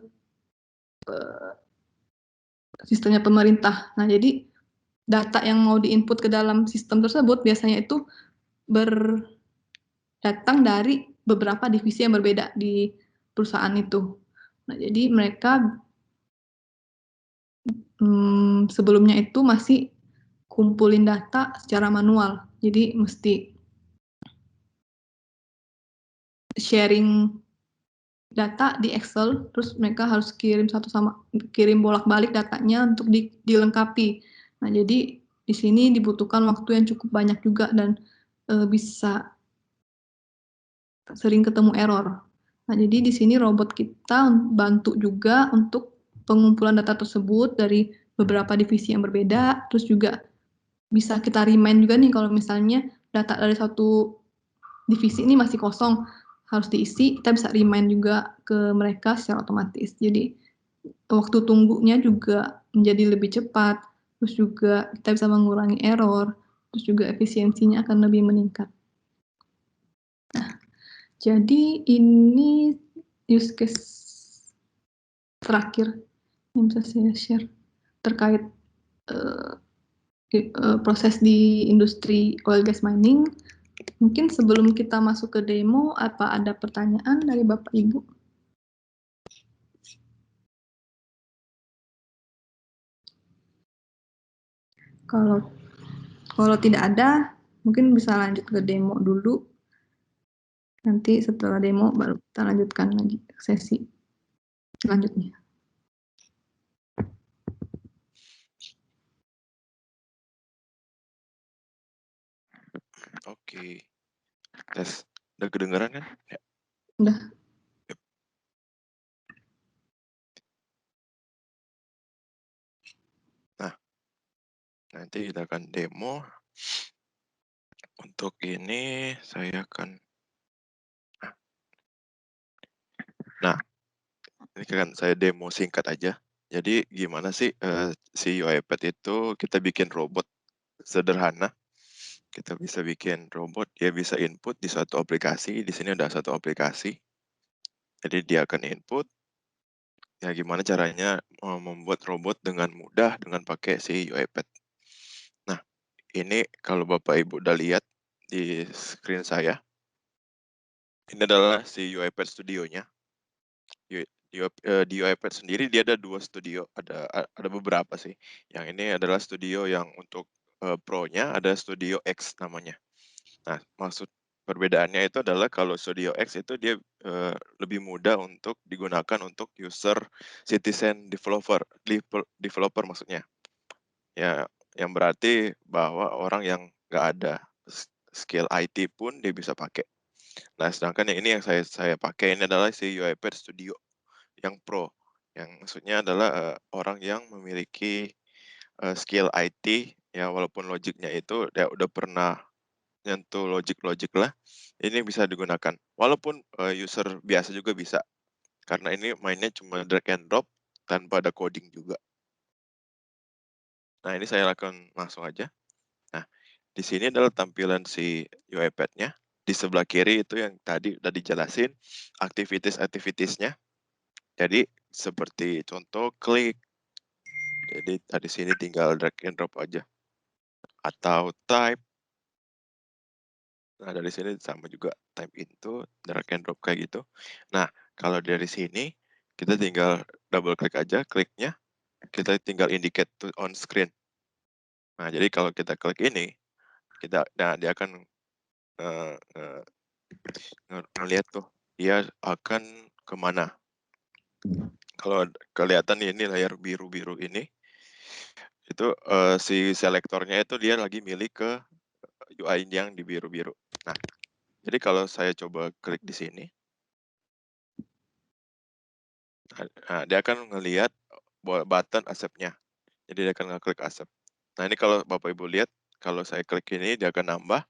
sistemnya pemerintah. Nah, jadi data yang mau diinput ke dalam sistem tersebut biasanya itu datang dari beberapa divisi yang berbeda di perusahaan itu. Nah, jadi mereka sebelumnya itu masih kumpulin data secara manual. Jadi mesti sharing data di Excel, terus mereka harus kirim bolak-balik datanya untuk dilengkapi. Nah, jadi di sini dibutuhkan waktu yang cukup banyak juga dan bisa sering ketemu error. Nah, jadi di sini robot kita bantu juga untuk pengumpulan data tersebut dari beberapa divisi yang berbeda, terus juga bisa kita remind juga nih kalau misalnya data dari satu divisi ini masih kosong, harus diisi, kita bisa remind juga ke mereka secara otomatis. Jadi waktu tunggunya juga menjadi lebih cepat, terus juga kita bisa mengurangi error, terus juga efisiensinya akan lebih meningkat. Nah, jadi ini use case terakhir yang bisa saya share terkait proses di industri oil gas mining. Mungkin sebelum kita masuk ke demo, apa ada pertanyaan dari Bapak Ibu? Kalau tidak ada, mungkin bisa lanjut ke demo dulu. Nanti setelah demo baru kita lanjutkan lagi sesi selanjutnya. Oke. Tes. Udah kedengeran kan? Ya. Udah. Nah, nanti kita akan demo. Untuk ini saya akan ini kan saya demo singkat aja. Jadi gimana sih si UiPath itu kita bikin robot sederhana. Kita bisa bikin robot, dia bisa input di suatu aplikasi. Di sini ada satu aplikasi. Jadi dia akan input. Ya gimana caranya membuat robot dengan mudah dengan pakai si UiPath. Nah, ini kalau Bapak Ibu udah lihat di screen saya, ini adalah si UiPath Studio-nya. Di UiPath sendiri dia ada 2 studio, ada beberapa sih. Yang ini adalah studio yang untuk Pro-nya, ada Studio X namanya. Nah, maksud perbedaannya itu adalah kalau Studio X itu dia lebih mudah untuk digunakan untuk user citizen developer maksudnya. Ya, yang berarti bahwa orang yang nggak ada skill IT pun dia bisa pakai. Nah, sedangkan yang ini yang saya pakai ini adalah si UiPath Studio yang Pro, yang maksudnya adalah orang yang memiliki skill IT, ya walaupun logiknya itu ya udah pernah nyentuh logik lah, ini bisa digunakan. Walaupun user biasa juga bisa, karena ini mainnya cuma drag and drop tanpa ada coding juga. Nah, ini saya lakukan langsung aja. Nah, di sini adalah tampilan si UiPath-nya. Di sebelah kiri itu yang tadi udah dijelasin activities-nya. Jadi seperti contoh klik. Jadi di sini tinggal drag and drop aja. Atau type. Nah, dari sini sama juga type into, drag and drop kayak gitu. Nah, kalau dari sini kita tinggal double klik aja, kliknya kita tinggal indicate to on screen. Nah, jadi kalau kita klik ini, dia akan ngelihat tuh dia akan kemana. Kalau kelihatan ini layar biru-biru ini, itu si selektornya itu dia lagi milih ke UI yang di biru-biru. Nah, jadi kalau saya coba klik di sini, Dia akan ngelihat button accept-nya. Jadi dia akan ngeklik accept. Nah, ini kalau Bapak Ibu lihat, kalau saya klik ini dia akan nambah.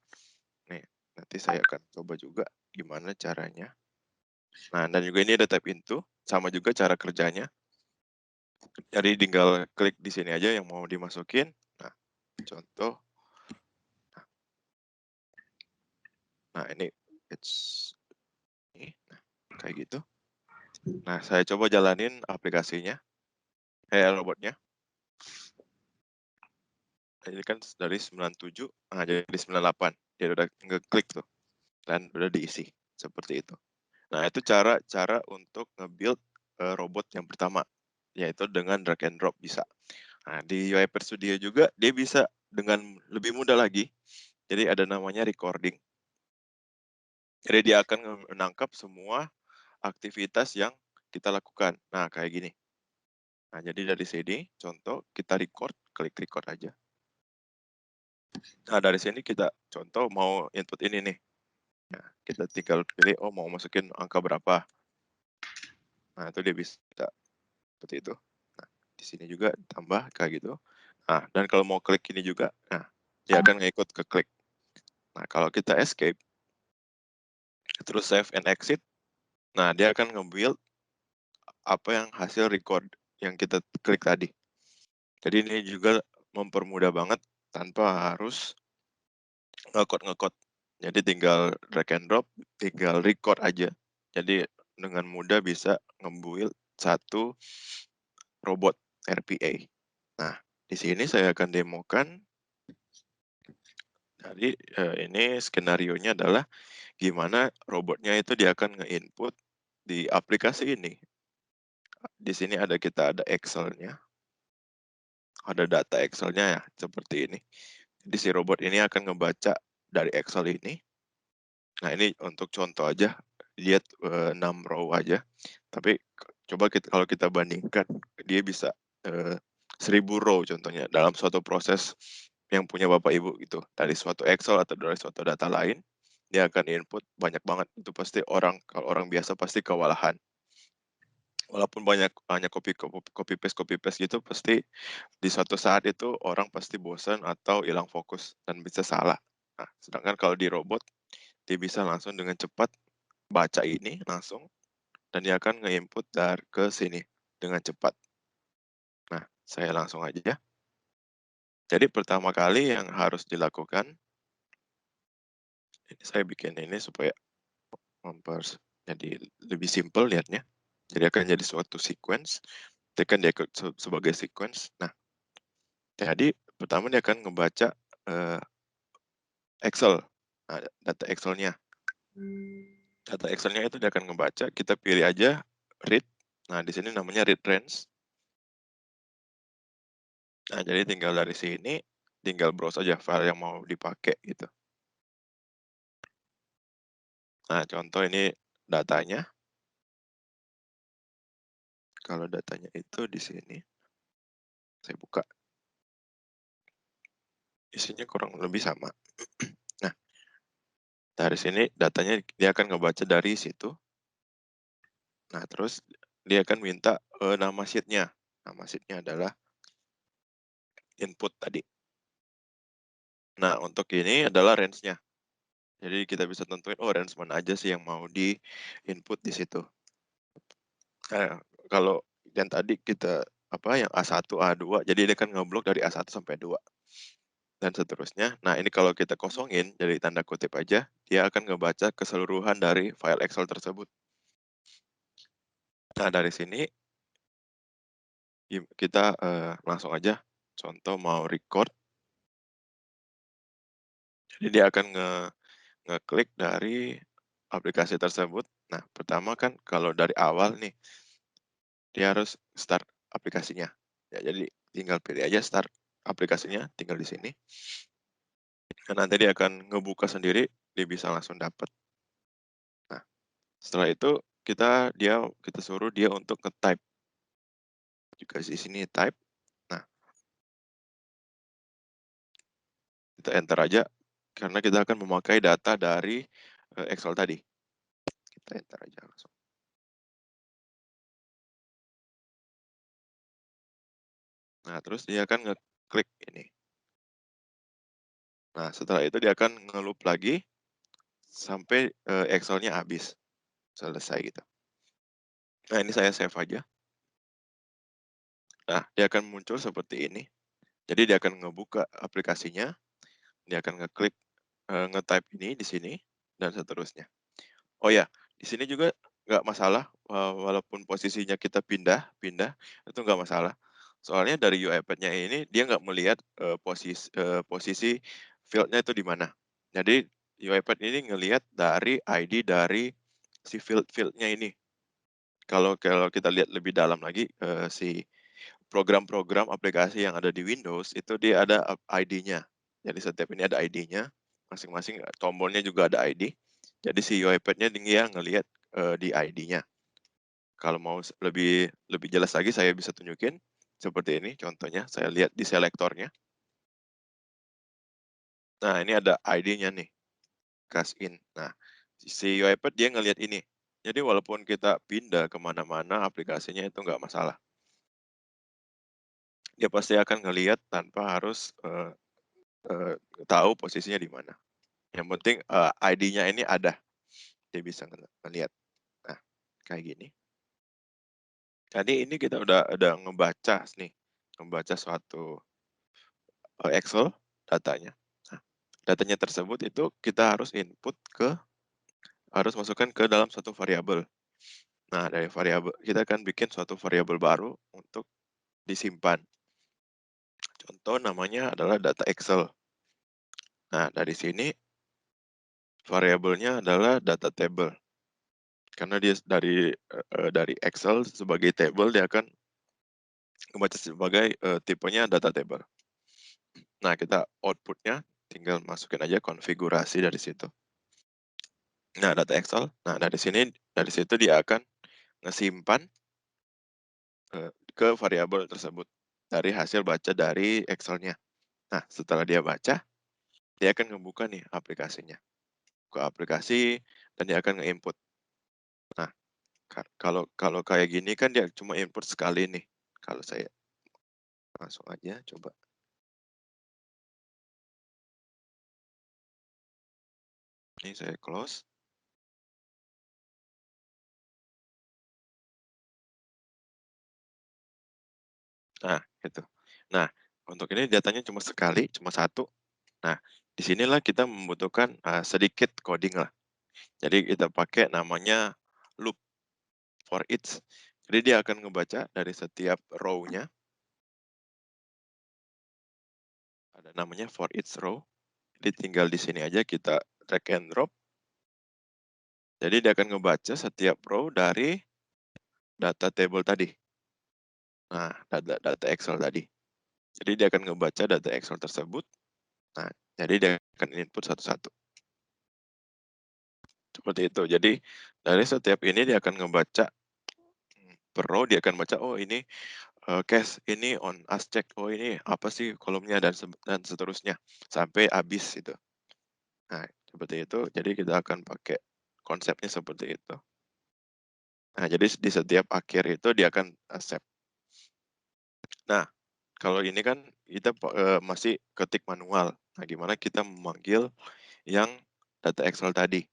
Nih, nanti saya akan coba juga gimana caranya. Nah, dan juga ini ada tab into, sama juga cara kerjanya. Jadi tinggal klik di sini aja yang mau dimasukin. Nah, contoh. Nah, ini nah, kayak gitu. Nah, saya coba jalanin aplikasinya, robotnya. Nah, ini kan dari 97, nah jadi 98. Dia udah ngeklik tuh, dan udah diisi, seperti itu. Nah, itu cara untuk nge-build robot yang pertama, yaitu dengan drag and drop bisa. Nah, di UiPath Studio juga dia bisa dengan lebih mudah lagi. Jadi ada namanya recording. Jadi dia akan menangkap semua aktivitas yang kita lakukan. Nah, kayak gini. Nah, jadi dari sini, contoh kita record, klik record aja. Nah, dari sini kita contoh mau input ini nih. Nah, kita tinggal pilih, oh mau masukin angka berapa. Nah, itu dia bisa seperti itu. Nah, di sini juga tambah kayak gitu. Nah, dan kalau mau klik ini juga, nah, dia akan ngikut ke klik. Nah, kalau kita escape, terus save and exit, nah dia akan nge-build apa yang hasil record yang kita klik tadi. Jadi ini juga mempermudah banget tanpa harus ngekod. Jadi tinggal drag and drop, tinggal record aja. Jadi dengan mudah bisa nge-build satu robot RPA. Nah, di sini saya akan demokan. Jadi ini skenarionya adalah gimana robotnya itu dia akan nge-input di aplikasi ini. Di sini kita ada Excel-nya, ada data Excel-nya ya, seperti ini. Jadi si robot ini akan ngebaca dari Excel ini. Nah, ini untuk contoh aja, lihat 6 row aja. Tapi coba kalau kita bandingkan, dia bisa 1000 row contohnya dalam suatu proses yang punya Bapak Ibu gitu. Dari suatu Excel atau dari suatu data lain, dia akan input banyak banget. Itu pasti kalau orang biasa pasti kewalahan. Walaupun banyak copy paste gitu, pasti di suatu saat itu orang pasti bosan atau hilang fokus dan bisa salah. Nah, sedangkan kalau di robot, dia bisa langsung dengan cepat baca ini langsung, dan dia akan nge-input ke sini dengan cepat. Nah, saya langsung aja ya. Jadi pertama kali yang harus dilakukan, ini saya bikin ini supaya jadi lebih simpel lihatnya. Jadi akan jadi suatu sequence, dia kan dia sebagai sequence. Nah, jadi pertama dia akan ngebaca Excel, nah, data Excel-nya. Data Excel-nya itu dia akan ngebaca, kita pilih aja read. Nah, di sini namanya read range. Nah, jadi tinggal dari sini, tinggal browse aja file yang mau dipakai gitu. Nah, contoh ini datanya. Kalau datanya itu di sini, saya buka. Isinya kurang lebih sama. Nah, dari sini datanya dia akan ngebaca dari situ. Nah, terus dia akan minta nama sheet-nya. Nama sheet-nya adalah input tadi. Nah, untuk ini adalah range-nya. Jadi kita bisa tentuin, oh range mana aja sih yang mau di-input di situ. Nah, kalau yang tadi kita yang A1, A2, jadi dia kan ngeblok dari A1 sampai 2 dan seterusnya. Nah, ini kalau kita kosongin jadi tanda kutip aja, dia akan ngebaca keseluruhan dari file Excel tersebut. Nah, dari sini kita langsung aja contoh mau record. Jadi dia akan ngeklik dari aplikasi tersebut. Nah, pertama kan kalau dari awal nih, dia harus start aplikasinya. Ya, jadi tinggal pilih aja start aplikasinya, tinggal di sini. Dan nanti dia akan ngebuka sendiri, dia bisa langsung dapat. Nah, setelah itu kita suruh dia untuk nge-type. Juga di sini type. Nah, kita enter aja karena kita akan memakai data dari Excel tadi. Kita enter aja langsung. Nah, terus dia akan ngeklik ini. Nah, setelah itu dia akan nge-loop lagi sampai, Excel-nya habis, selesai gitu. Nah, ini saya save aja. Nah, dia akan muncul seperti ini. Jadi dia akan ngebuka aplikasinya, dia akan ngeklik, nge-type ini di sini, dan seterusnya. Oh ya, di sini juga nggak masalah, walaupun posisinya kita pindah, itu nggak masalah. Soalnya dari UiPath-nya ini dia nggak melihat, posisi field-nya itu di mana. Jadi UiPath ini ngelihat dari ID dari si field-nya ini. Kalau kalau kita lihat lebih dalam lagi, si program-program aplikasi yang ada di Windows itu dia ada ID-nya. Jadi setiap ini ada ID-nya, masing-masing tombolnya juga ada ID. Jadi si UiPath-nya dia ngelihat, di ID-nya. Kalau mau lebih lebih jelas lagi saya bisa tunjukin, seperti ini contohnya, saya lihat di selektornya. Nah, ini ada ID-nya nih, cash in. Nah, si UiPath dia ngelihat ini. Jadi walaupun kita pindah ke mana-mana aplikasinya itu nggak masalah. Dia pasti akan ngelihat tanpa harus, eee, tahu posisinya di mana. Yang penting, ID-nya ini ada, dia bisa ngelihat. Nah, kayak gini. Tadi ini kita udah ngebaca nih, ngebaca suatu, Excel datanya. Nah, datanya tersebut itu kita harus masukkan ke dalam suatu variabel. Nah, dari variabel kita akan bikin suatu variabel baru untuk disimpan. Contoh namanya adalah data Excel. Nah, dari sini variabelnya adalah data table. Karena dia dari Excel sebagai table dia akan ngebaca sebagai, tipenya data table. Nah, kita output-nya tinggal masukin aja konfigurasi dari situ. Nah, data Excel, nah dari situ dia akan ngesimpan, ke variabel tersebut, dari hasil baca dari Excel-nya. Nah, setelah dia baca, dia akan ngebuka nih aplikasinya. Buka aplikasi, dan dia akan nge-input. Nah, kalau kalau kayak gini kan dia cuma input sekali nih, kalau saya langsung aja coba. Ini saya close. Nah, gitu. Nah, untuk ini datanya cuma sekali, cuma satu. Nah, di sinilah kita membutuhkan, sedikit coding lah. Jadi kita pakai namanya loop for each. Jadi dia akan ngebaca dari setiap row-nya, ada namanya for each row. Jadi tinggal di sini aja kita drag and drop. Jadi dia akan ngebaca setiap row dari data table tadi. Nah, data Excel tadi. Jadi dia akan ngebaca data Excel tersebut. Nah, jadi dia akan input satu-satu. Seperti itu. Jadi dari setiap ini dia akan ngebaca, per row dia akan baca, oh ini, cash, ini on as check, oh ini apa sih kolomnya, dan seterusnya, sampai habis itu. Nah, seperti itu, jadi kita akan pakai konsepnya seperti itu. Nah, jadi di setiap akhir itu dia akan save. Nah, kalau ini kan kita masih ketik manual. Nah, gimana kita memanggil yang data Excel tadi.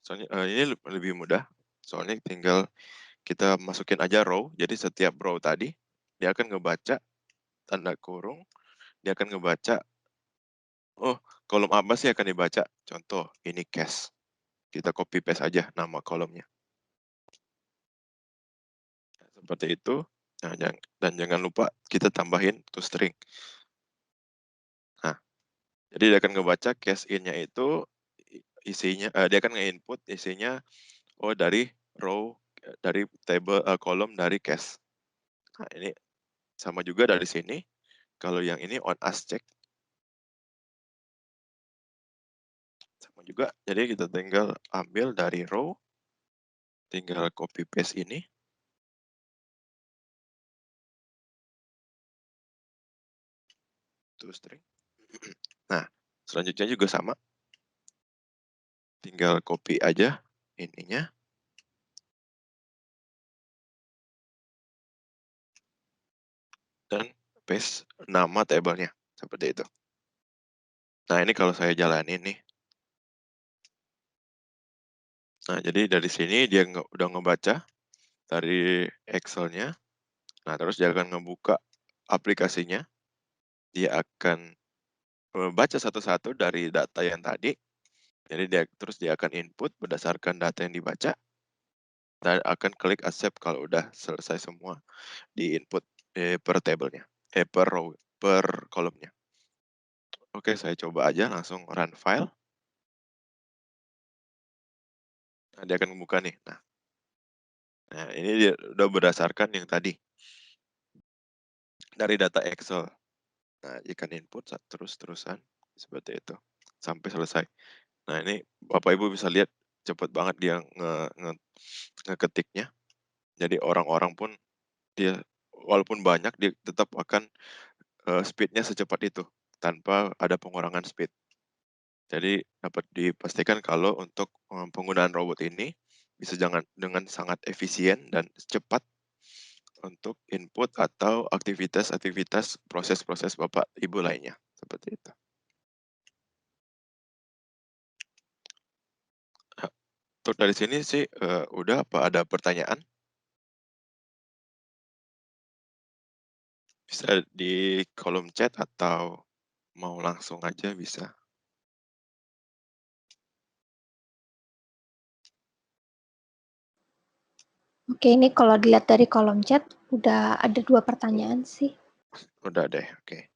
Soalnya, ini lebih mudah, soalnya tinggal kita masukin aja row, jadi setiap row tadi, dia akan ngebaca, tanda kurung, dia akan ngebaca, oh kolom apa sih akan dibaca, contoh ini cash, kita copy paste aja nama kolomnya. Seperti itu, nah dan jangan lupa kita tambahin toString. Nah, jadi dia akan ngebaca cash in-nya itu, isinya, dia akan nge-input isinya, oh dari row, dari table, kolom dari cash. Nah ini sama juga dari sini, kalau yang ini on as check, sama juga, jadi kita tinggal ambil dari row, tinggal copy paste ini. toString. Nah, selanjutnya juga sama. Tinggal copy aja ininya. dan paste nama tabelnya, seperti itu. Nah, ini kalau saya jalanin nih. Nah, jadi dari sini dia udah ngebaca dari Excel-nya. Nah, terus dia akan ngebuka aplikasinya. Dia akan baca satu-satu dari data yang tadi. Jadi dia akan input berdasarkan data yang dibaca. Dan akan klik accept kalau udah selesai semua di input per tabelnya, per row, per kolomnya. Oke, saya coba aja langsung run file. Nah, dia akan membuka nih. Nah, ini dia udah berdasarkan yang tadi dari data Excel. Nah, ikan input terus-terusan seperti itu sampai selesai. Nah, ini Bapak Ibu bisa lihat cepet banget dia ngeketiknya. Jadi orang-orang pun dia walaupun banyak dia tetap akan speed-nya secepat itu tanpa ada pengurangan speed. Jadi dapat dipastikan kalau untuk penggunaan robot ini bisa dengan sangat efisien dan cepat untuk input atau aktivitas-aktivitas proses-proses Bapak Ibu lainnya, seperti itu. Untuk dari sini sih udah, apa ada pertanyaan? Bisa di kolom chat atau mau langsung aja bisa. Oke, ini kalau dilihat dari kolom chat, udah ada 2 pertanyaan sih. Udah deh, oke.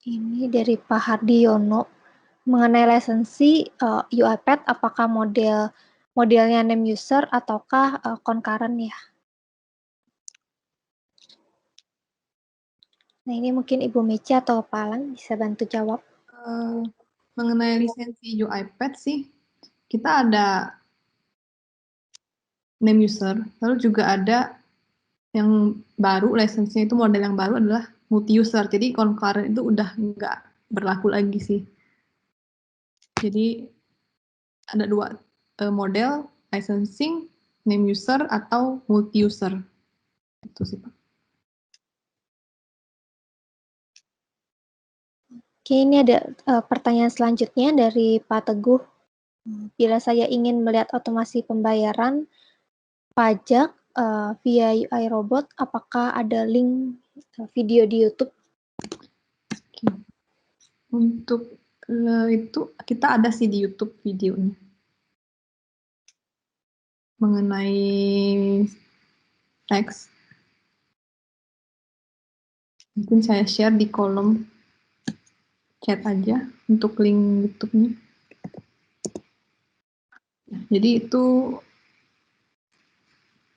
Ini dari Pak Hardiono, mengenai lisensi UiPath, apakah modelnya name user ataukah concurrent ya? Nah, ini mungkin Ibu Mica atau Pak Alan bisa bantu jawab. Mengenai lisensi UiPath sih, kita ada name user, lalu juga ada yang baru, lisensinya itu model yang baru adalah multi user. Jadi concurrent itu udah nggak berlaku lagi sih. Jadi ada 2 model, licensing, name user atau multi user. Itu sih Pak. Oke, ini ada pertanyaan selanjutnya dari Pak Teguh. Bila saya ingin melihat otomasi pembayaran pajak via UI Robot, apakah ada link video di YouTube? Untuk itu kita ada sih di YouTube videonya mengenai teks. Mungkin saya share di kolom chat aja untuk link YouTube-nya. Jadi itu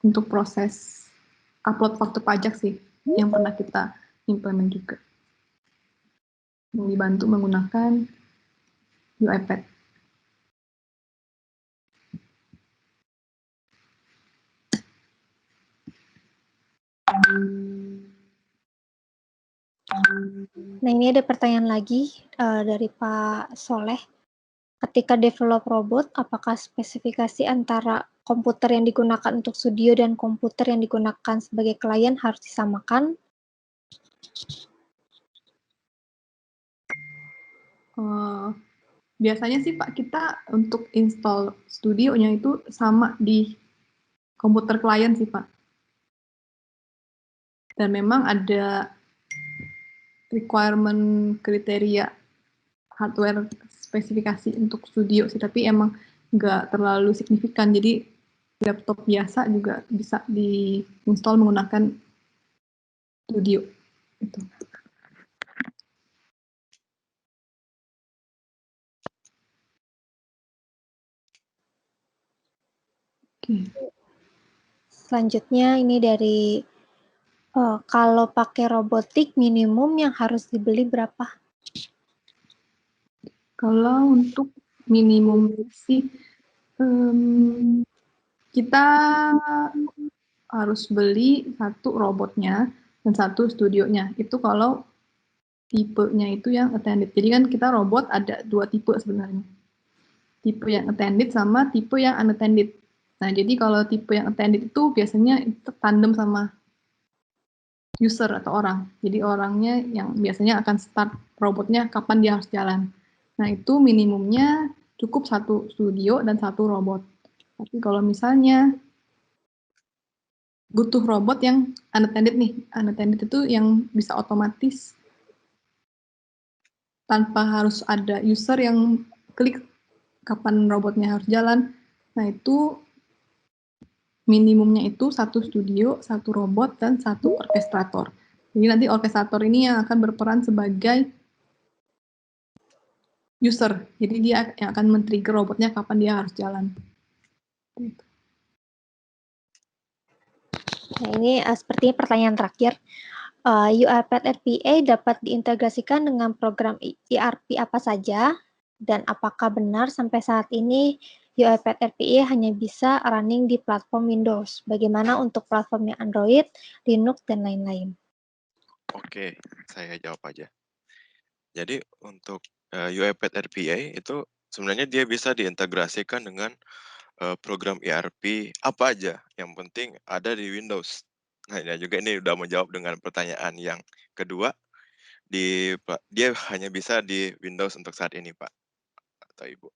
untuk proses upload faktur pajak sih yang pernah kita implement juga. Yang dibantu menggunakan UiPath. Nah, ini ada pertanyaan lagi dari Pak Soleh. Ketika develop robot, apakah spesifikasi antara komputer yang digunakan untuk studio dan komputer yang digunakan sebagai klien harus disamakan? Biasanya sih Pak, kita untuk install studionya itu sama di komputer klien sih Pak. Dan memang ada requirement kriteria hardware spesifikasi untuk studio sih, tapi emang nggak terlalu signifikan. Jadi laptop biasa juga bisa diinstal menggunakan studio. Gitu. Oke. Selanjutnya ini dari kalau pakai robotik minimum yang harus dibeli berapa? Kalau untuk minimum sih kita harus beli 1 robotnya dan 1 studionya. Itu kalau tipenya itu yang attended. Jadi kan kita robot ada 2 tipe sebenarnya. Tipe yang attended sama tipe yang unattended. Nah, jadi kalau tipe yang attended itu biasanya itu tandem sama user atau orang. Jadi orangnya yang biasanya akan start robotnya kapan dia harus jalan. Nah, itu minimumnya cukup 1 studio dan 1 robot. Tapi kalau misalnya butuh robot yang unattended nih, unattended itu yang bisa otomatis tanpa harus ada user yang klik kapan robotnya harus jalan. Nah, itu minimumnya itu 1 studio, 1 robot, dan 1 orkestrator. Jadi nanti orkestrator ini yang akan berperan sebagai user. Jadi dia yang akan men-trigger robotnya kapan dia harus jalan. Nah, ini sepertinya pertanyaan terakhir. UiPath RPA dapat diintegrasikan dengan program ERP apa saja, dan apakah benar sampai saat ini UiPath RPA hanya bisa running di platform Windows? Bagaimana untuk platformnya Android, Linux, dan lain-lain? Oke, saya jawab aja. Jadi untuk UiPath RPA itu sebenarnya dia bisa diintegrasikan dengan program ERP apa aja, yang penting ada di Windows. Nah, ya juga ini udah menjawab dengan pertanyaan yang kedua, dia hanya bisa di Windows untuk saat ini, Pak atau Ibu.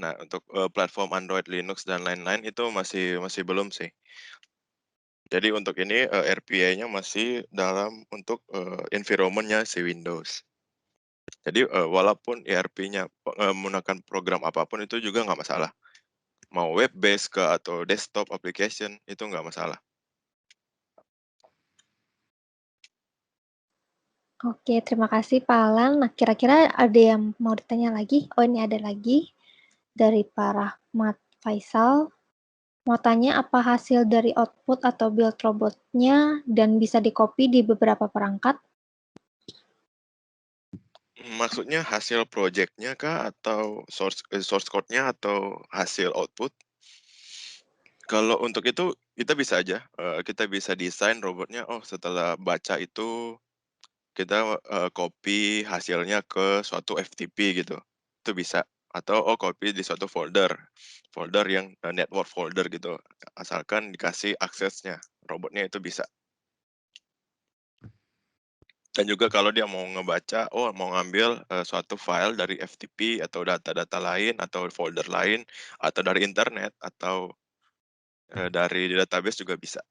Nah, untuk platform Android, Linux, dan lain-lain itu masih belum sih. Jadi untuk ini RPA-nya masih dalam untuk environment-nya si Windows. Jadi walaupun ERP-nya menggunakan program apapun itu juga nggak masalah. Mau web based ke atau desktop application itu nggak masalah. Oke, terima kasih Pak Alan. Nah, kira-kira ada yang mau ditanya lagi? Oh, ini ada lagi dari Pak Rahmat Faisal. Mau tanya apa hasil dari output atau build robotnya dan bisa di-copy di beberapa perangkat? Maksudnya hasil project-nya kah atau source code-nya atau hasil output? Kalau untuk itu kita bisa aja, kita bisa desain robotnya, oh setelah baca itu kita copy hasilnya ke suatu FTP gitu, itu bisa. Atau copy di suatu folder yang network folder gitu, asalkan dikasih aksesnya, robotnya itu bisa. Dan juga kalau dia mau ngebaca, mau ngambil suatu file dari FTP atau data-data lain atau folder lain, atau dari internet atau dari database juga bisa.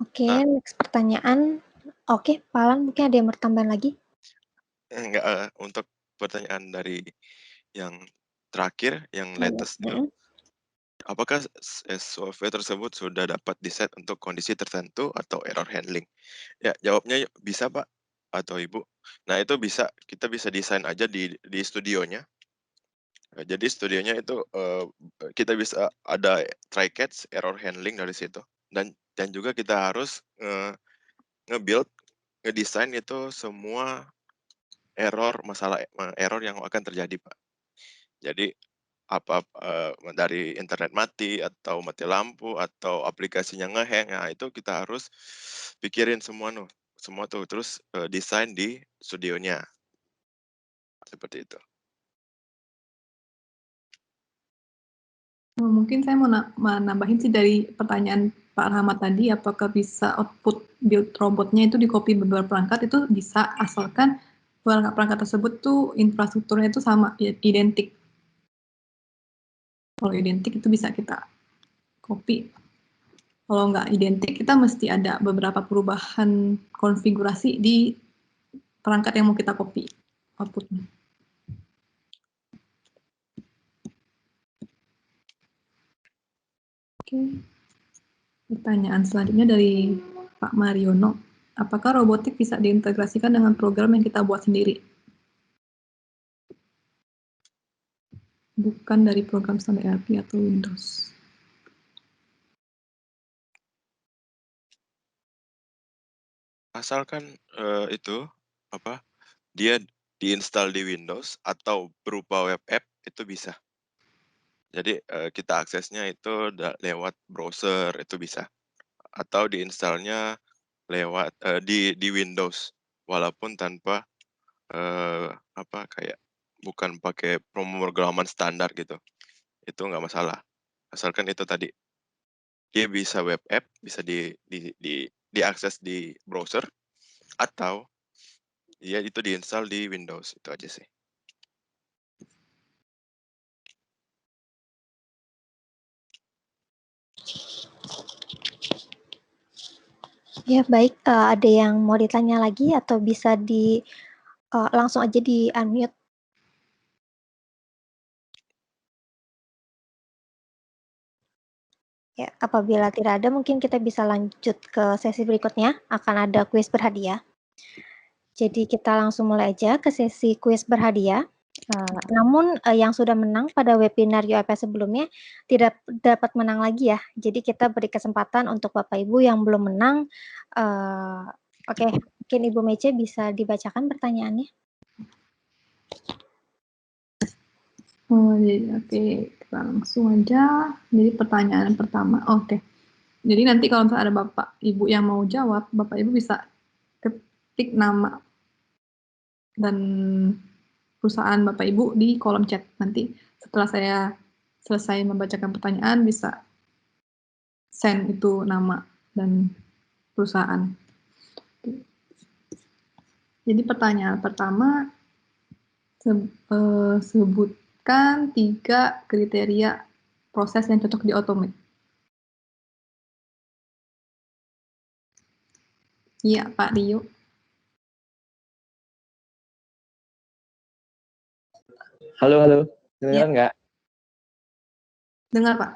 Oke, Nah, next pertanyaan. Oke, Pak Alan mungkin ada yang bertambah lagi? enggak, untuk pertanyaan dari yang terakhir, yang latest itu, apakah software tersebut sudah dapat di-set untuk kondisi tertentu atau error handling? Ya, jawabnya bisa, Pak atau Ibu. Nah, itu bisa, kita bisa desain aja di studionya. Jadi studionya itu kita bisa ada try catch, error handling dari situ. Dan juga kita harus nge-build, ngedesain itu semua masalah error yang akan terjadi, Pak. Jadi dari internet mati atau mati lampu atau aplikasinya nge-hang, nah itu kita harus pikirin semua tuh, terus desain di studionya. Seperti itu. Mungkin saya mau nambahin sih dari pertanyaan Pak Rahmat tadi, apakah bisa output build robotnya itu di-copy beberapa perangkat? Itu bisa, asalkan perangkat tersebut tuh infrastrukturnya itu sama, identik. Kalau identik itu bisa kita copy. Kalau nggak identik, kita mesti ada beberapa perubahan konfigurasi di perangkat yang mau kita copy outputnya. Oke. Pertanyaan selanjutnya dari Pak Mariono. Apakah robotik bisa diintegrasikan dengan program yang kita buat sendiri? Bukan dari program standar ERP atau Windows. Asalkan dia diinstal di Windows atau berupa web app itu bisa. Jadi kita aksesnya itu lewat browser itu bisa. Atau diinstalnya lewat di Windows walaupun tanpa kayak bukan pakai pemrograman standar gitu. Itu nggak masalah. Asalkan itu tadi dia bisa web app, bisa diakses di browser, atau ya itu diinstal di Windows, itu aja sih. Ya baik, ada yang mau ditanya lagi atau bisa langsung aja di-unmute? Ya, apabila tidak ada mungkin kita bisa lanjut ke sesi berikutnya, akan ada kuis berhadiah. Jadi kita langsung mulai aja ke sesi kuis berhadiah. Namun yang sudah menang pada webinar UIP sebelumnya tidak dapat menang lagi ya. Jadi kita beri kesempatan untuk Bapak Ibu yang belum menang. Oke, mungkin Ibu Mece bisa dibacakan pertanyaannya. Oh, jadi oke, kita langsung aja. Jadi pertanyaan pertama, oke. Jadi nanti kalau misalnya ada Bapak Ibu yang mau jawab, Bapak Ibu bisa ketik nama dan perusahaan Bapak Ibu di kolom chat. Nanti setelah saya selesai membacakan pertanyaan, bisa send itu nama dan perusahaan. Jadi pertanyaan pertama, sebutkan 3 kriteria proses yang cocok di automate. Iya, Pak Rio. Halo, dengar nggak? Dengar, Pak.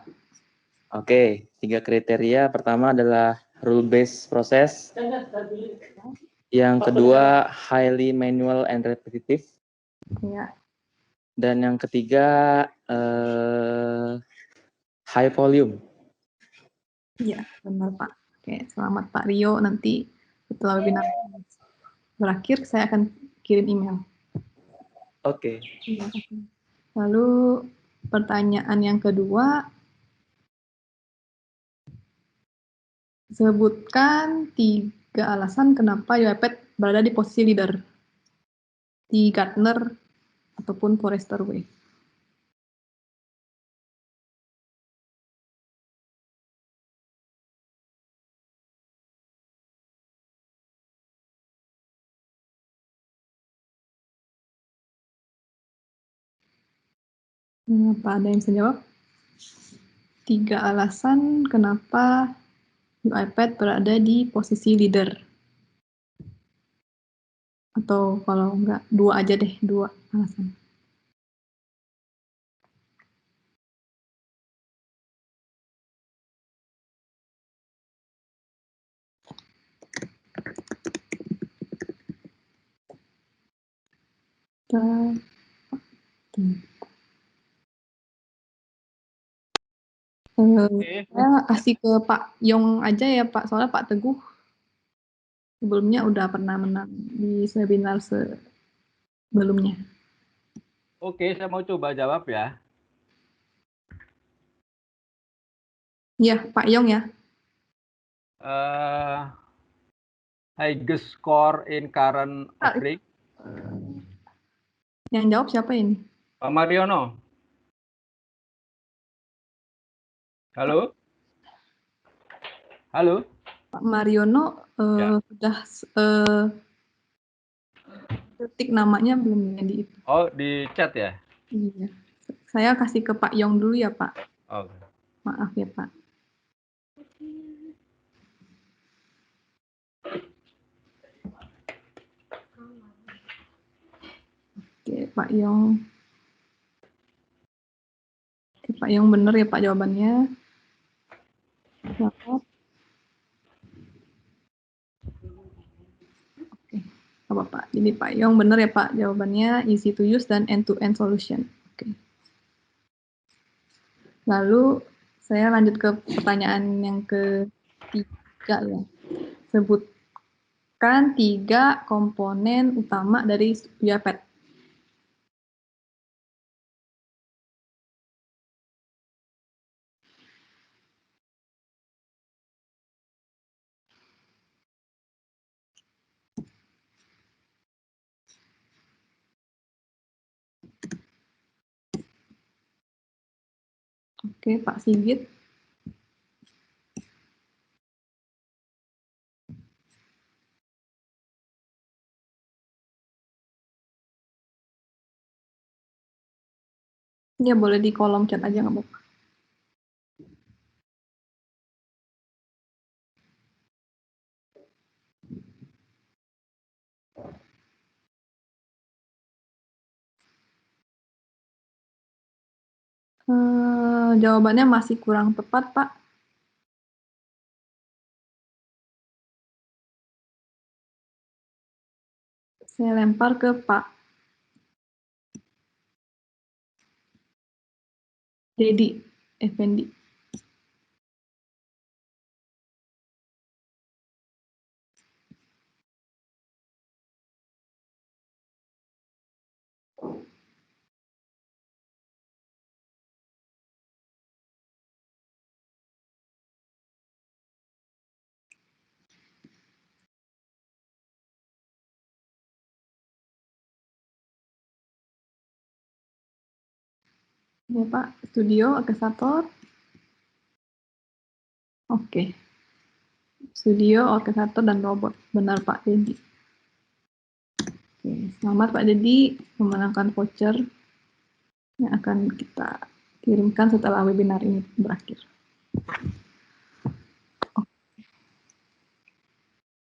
Oke, 3 kriteria. Pertama adalah rule-based process. Yang kedua, highly manual and repetitive. Iya. Dan yang ketiga, high volume. Iya, benar, Pak. Oke, selamat Pak Rio. Nanti setelah webinar berakhir, saya akan kirim email. Oke. Lalu pertanyaan yang kedua, sebutkan 3 alasan kenapa UiPath berada di posisi leader di Gartner ataupun Forrester Wave. Apa ada yang bisa jawab? 3 alasan kenapa UiPath berada di posisi leader. Atau kalau enggak, 2 aja deh, 2 alasan. Saya kasih ke Pak Yong aja ya Pak, soalnya Pak Teguh sebelumnya udah pernah menang di webinar sebelumnya. Oke, saya mau coba jawab ya. Iya, Pak Yong ya. Highest score in current offering. Yang jawab siapa ini? Pak Mariono. Halo? Halo? Pak Mariono Ya. sudah ketik namanya belum ya di itu. Oh, di chat ya? Iya. Saya kasih ke Pak Yong dulu ya Pak. Oh. Maaf ya Pak. Oke, Pak Yong. Oke, Pak Yong benar ya Pak jawabannya. Selamat. Oke, apa Pak? Jadi Pak Yong benar ya Pak jawabannya, easy to use dan end-to-end solution. Oke. Lalu saya lanjut ke pertanyaan yang ketiga ya. Sebutkan 3 komponen utama dari UiPath. Oke, Pak Sigit. Ya, boleh di kolom chat aja, nggak apa-apa. Jawabannya masih kurang tepat, Pak. Saya lempar ke Pak Dedi Effendi. Ya, Pak. Studio, orkestrator. Oke. Studio, orkestrator, dan robot. Benar, Pak Dedi. Oke, selamat Pak Dedi memenangkan voucher yang akan kita kirimkan setelah webinar ini berakhir.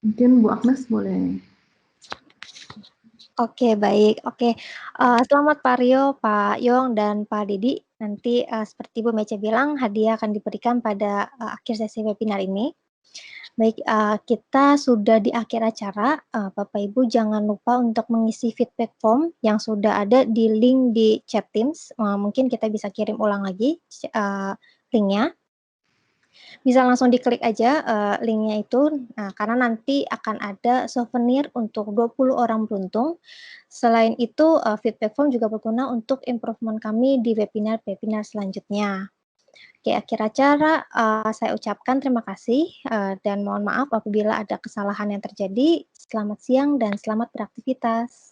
Mungkin Bu Agnes boleh. Oke, baik. Oke, selamat Pak Rio, Pak Yong, dan Pak Dedi. Nanti seperti Bu Mece bilang, hadiah akan diberikan pada akhir sesi webinar ini. Baik, kita sudah di akhir acara. Bapak Ibu jangan lupa untuk mengisi feedback form yang sudah ada di link di chat Teams. Mungkin kita bisa kirim ulang lagi linknya. Bisa langsung diklik aja linknya itu, karena nanti akan ada souvenir untuk 20 orang beruntung. Selain itu, feedback form juga berguna untuk improvement kami di webinar-webinar selanjutnya. Oke, akhir acara saya ucapkan terima kasih dan mohon maaf apabila ada kesalahan yang terjadi. Selamat siang dan selamat beraktivitas.